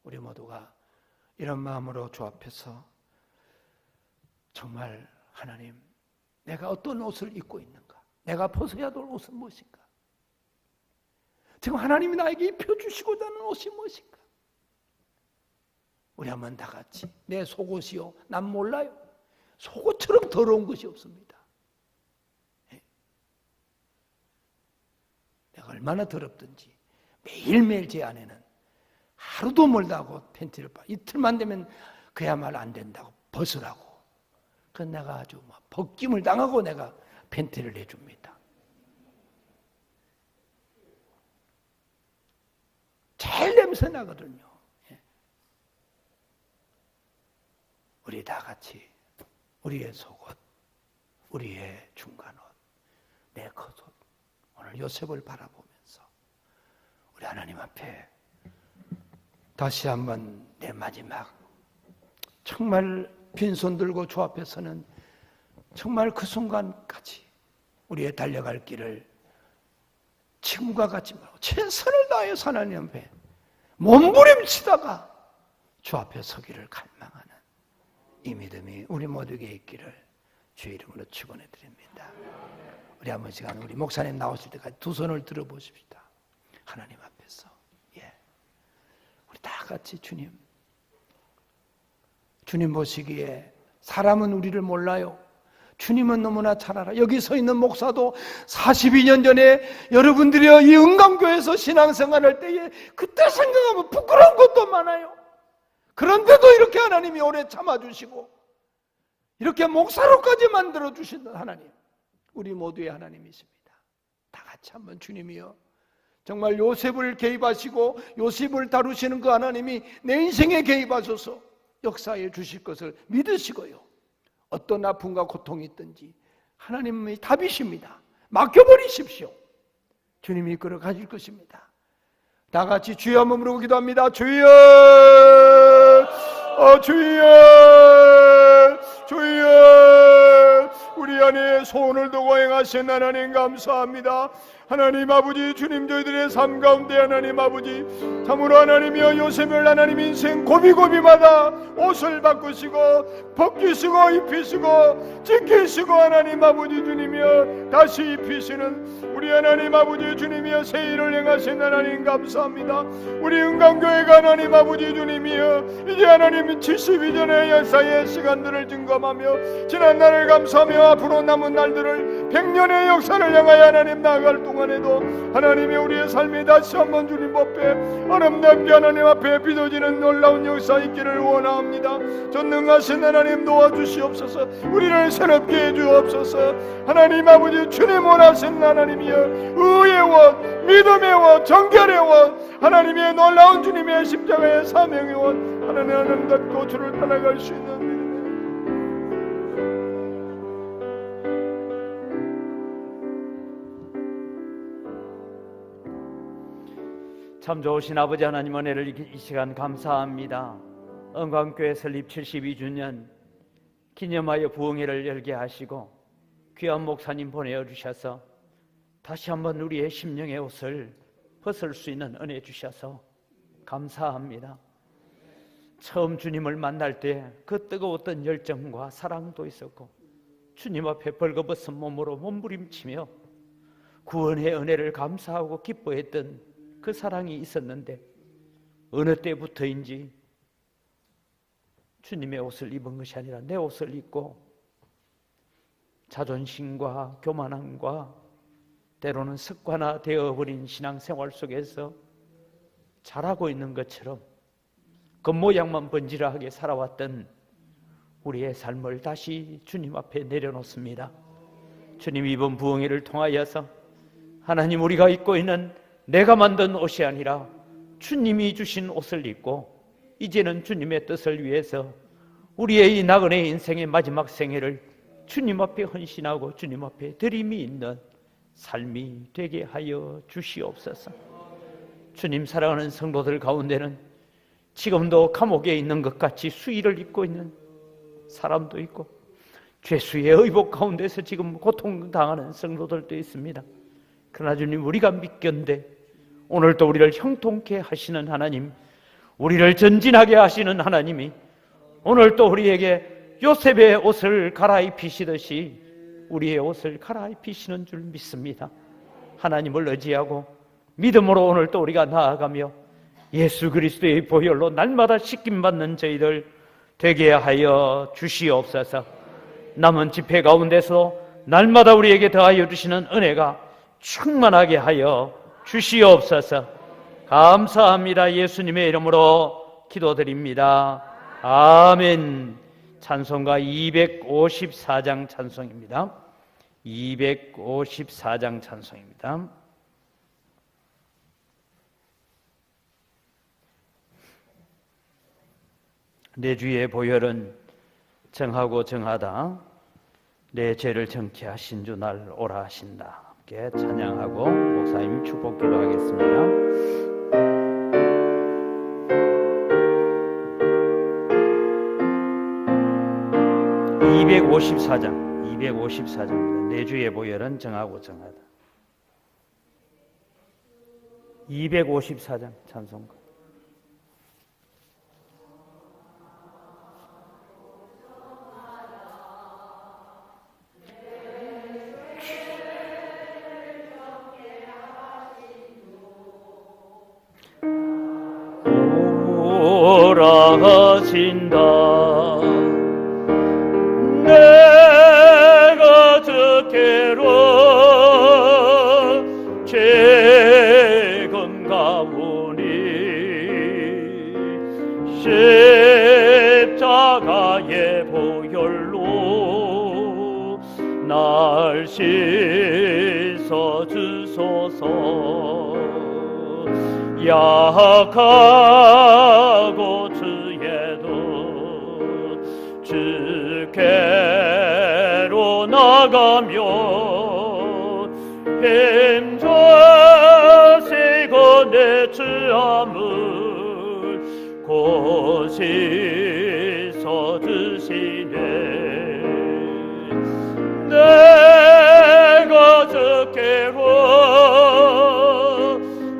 우리 모두가 이런 마음으로 주 앞에서 정말 하나님, 내가 어떤 옷을 입고 있는가? 내가 벗어야 될 옷은 무엇인가? 지금 하나님이 나에게 입혀주시고자 하는 옷이 무엇인가? 우리 한번 다 같이, 내 속옷이요, 난 몰라요. 속옷처럼 더러운 것이 없습니다. 내가 얼마나 더럽든지 매일매일 제 아내는 하루도 멀다고 팬티를 이틀만 되면 그야말로 안 된다고 벗으라고. 그래서 내가 아주 벗김을 당하고 내가 팬티를 내줍니다. 제일 냄새 나거든요. 우리 다 같이 우리의 속옷, 우리의 중간옷, 내 겉옷, 오늘 요셉을 바라보면서 우리 하나님 앞에 다시 한번 내 마지막 정말 빈손 들고 주 앞에 서는 정말 그 순간까지 우리의 달려갈 길을 지금과 같이 최선을 다해서 하나님 앞에 몸부림치다가 주 앞에 서기를 갈망하는 이 믿음이 우리 모두에게 있기를 주의 이름으로 축원해 드립니다. 우리 한번 시간 우리 목사님 나오실 때까지 두 손을 들어 보십시다. 하나님 앞에서 우리 다 같이 주님 보시기에 사람은 우리를 몰라요. 주님은 너무나 잘 알아. 여기 서 있는 목사도 42년 전에 여러분들이 이 은강교회에서 신앙생활할 때에 그때 생각하면 부끄러운 것도 많아요. 그런데도 이렇게 하나님이 오래 참아주시고 이렇게 목사로까지 만들어주신 하나님, 우리 모두의 하나님이십니다. 다 같이 한번 주님이여 정말 요셉을 개입하시고 요셉을 다루시는 그 하나님이 내 인생에 개입하셔서 역사해 주실 것을 믿으시고요, 어떤 아픔과 고통이 있든지 하나님이 답이십니다. 맡겨버리십시오. 주님이 이끌어 가실 것입니다. 다 같이 주여 한번 부르고 기도합니다. 주여, 주여, 주여. 우리 안에 소원을 두고 행하신 하나님 감사합니다. 하나님 아버지, 주님 저희들의 삶 가운데 하나님 아버지 참으로 하나님이여 요셉을 하나님 인생 고비고비마다 옷을 바꾸시고 벗기시고 입히시고 지키시고 하나님 아버지 주님이여 다시 입히시는 우리 하나님 아버지 주님이여 새 일을 행하신 하나님 감사합니다. 우리 은강교회가 하나님 아버지 주님이여 이제 하나님 72년의 역사의 시간들을 증거하며 지난 날을 감사하며 앞으로 남은 날들을 100년의 역사를 향하여 하나님 나아갈 동안에도 하나님의 우리의 삶이 다시 한번 주님 앞에 아름답게 하나님 앞에 빚어지는 놀라운 역사 있기를 원합니다. 전능하신 하나님 도와주시옵소서. 우리를 새롭게 해주옵소서. 하나님 아버지 주님 원하신 하나님이여 의의 원, 믿음의 원, 정결의 원, 하나님의 놀라운 주님의 십자가의 사명의 원, 하나님 갖고 주를 따라갈 수 있는 참 좋으신 아버지 하나님 은혜를 이 시간 감사합니다. 은광교회 설립 72주년 기념하여 부흥회를 열게 하시고 귀한 목사님 보내주셔서 다시 한번 우리의 심령의 옷을 벗을 수 있는 은혜 주셔서 감사합니다. 처음 주님을 만날 때 그 뜨거웠던 열정과 사랑도 있었고 주님 앞에 벌거벗은 몸으로 몸부림치며 구원의 은혜를 감사하고 기뻐했던 그 사랑이 있었는데 어느 때부터인지 주님의 옷을 입은 것이 아니라 내 옷을 입고 자존심과 교만함과 때로는 습관화되어버린 신앙생활 속에서 잘하고 있는 것처럼 겉모양만 번지르하게 살아왔던 우리의 삶을 다시 주님 앞에 내려놓습니다. 주님 이번 부흥회를 통하여서 하나님 우리가 입고 있는 내가 만든 옷이 아니라 주님이 주신 옷을 입고 이제는 주님의 뜻을 위해서 우리의 이 나그네 인생의 마지막 생애를 주님 앞에 헌신하고 주님 앞에 드림이 있는 삶이 되게 하여 주시옵소서. 주님 사랑하는 성도들 가운데는 지금도 감옥에 있는 것 같이 수의를 입고 있는 사람도 있고 죄수의 의복 가운데서 지금 고통당하는 성도들도 있습니다. 그러나 주님 우리가 믿건대 오늘도 우리를 형통케 하시는 하나님, 우리를 전진하게 하시는 하나님이 오늘도 우리에게 요셉의 옷을 갈아입히시듯이 우리의 옷을 갈아입히시는 줄 믿습니다. 하나님을 의지하고 믿음으로 오늘도 우리가 나아가며 예수 그리스도의 보혈로 날마다 씻김받는 저희들 되게 하여 주시옵소서. 남은 집회 가운데서 날마다 우리에게 더하여 주시는 은혜가 충만하게 하여 주시옵소서. 감사합니다. 예수님의 이름으로 기도드립니다. 아멘. 찬송가 254장 찬송입니다. 254장 찬송입니다. 내 주의 보혈은 정하고 정하다. 내 죄를 정케 하신 주 날 오라 하신다. 함께 찬양하고 목사님 축복 기도하겠습니다. 254장입니다. 내 주의 보혈은 정하고 정하다. 254장 찬송가. 오라 하신다. 내가 듣기로 죄금 가오니 십자가의 보혈로 날 씻어 주소서. 약하고 주에도 주께로 나가며 힘주시고 내 죄함을 곧 씻어 주시네. 내가 주께로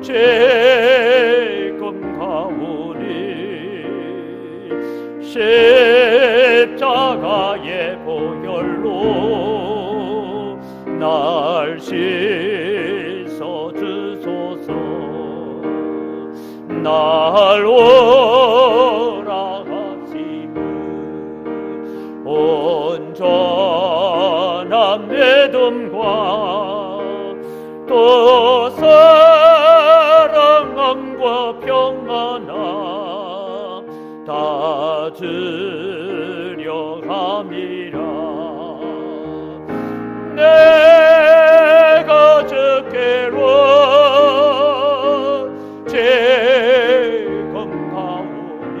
죄금 가오니 십자가의 보혈로 날 씻어 주소서. 날 오라 하시고 온전한 믿음과 또 사랑함과 평안함 다 주려 함이라. 내가 주께로 죄금 가오니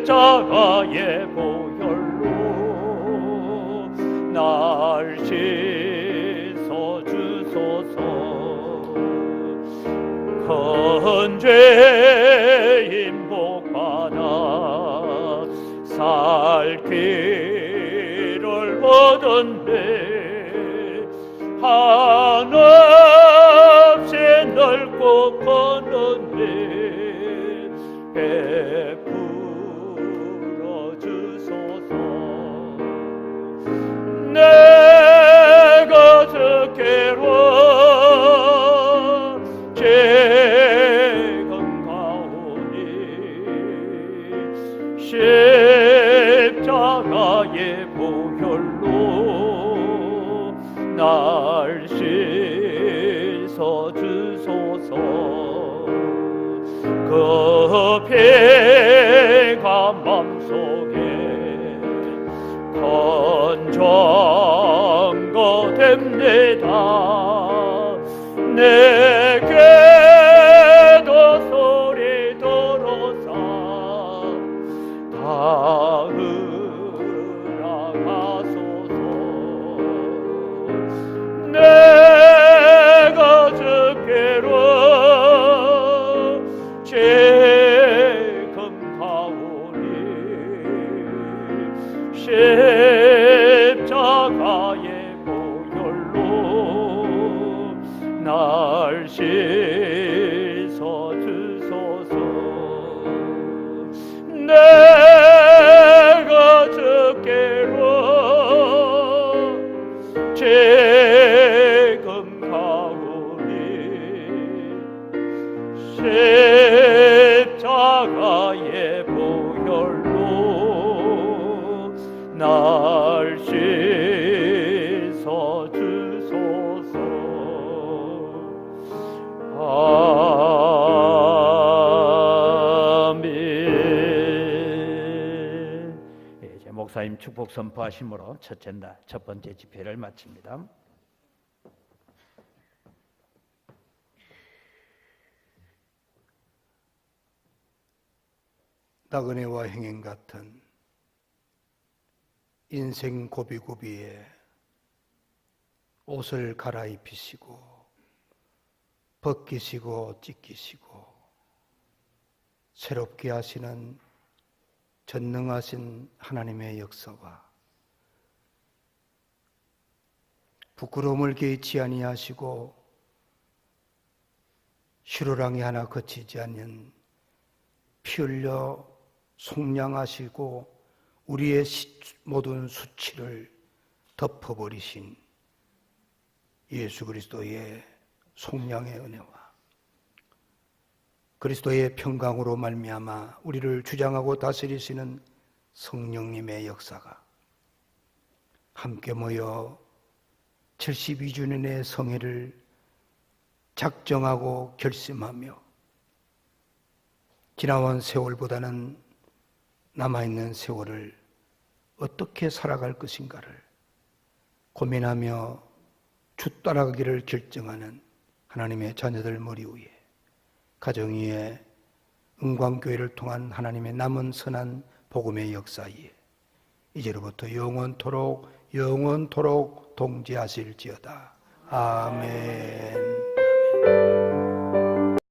십자가의 보혈로 날 씻어 주소서. 큰 죄인 복받아 살 길을 얻었네. 한없이 넓고 컸는데 베풀어 주소서. 내가 주께로 죄금 가오니 십자가의 보혈로 날 씻어 주소서. 그 피가 맘속에 건전거 됩니다. 내게도 소리 들어서 닿으라 하소서. 내가 주께로 죄금 가오니 십자가의 보혈로 날 씻어 주소서. 내가 주께로 죄금 가오니 십자가의 보혈로 날 씻어 주소서. 대한 축복 선포하심으로 첫 번째 집회를 마칩니다. 나그네와 행인 같은 인생 고비고비에 옷을 갈아입히시고 벗기시고 찢기시고 새롭게 하시는 전능하신 하나님의 역사와 부끄러움을 개의치 아니하시고 슈루랑이 하나 거치지 않는 피 흘려 속량하시고 우리의 모든 수치를 덮어버리신 예수 그리스도의 속량의 은혜와 그리스도의 평강으로 말미암아 우리를 주장하고 다스리시는 성령님의 역사가 함께 모여 72주년의 성회를 작정하고 결심하며 지나온 세월보다는 남아있는 세월을 어떻게 살아갈 것인가를 고민하며 주 따라가기를 결정하는 하나님의 자녀들 머리 위에 가정 위에 은광교회를 통한 하나님의 남은 선한 복음의 역사에 이제로부터 영원토록 동지하실지어다. 아멘.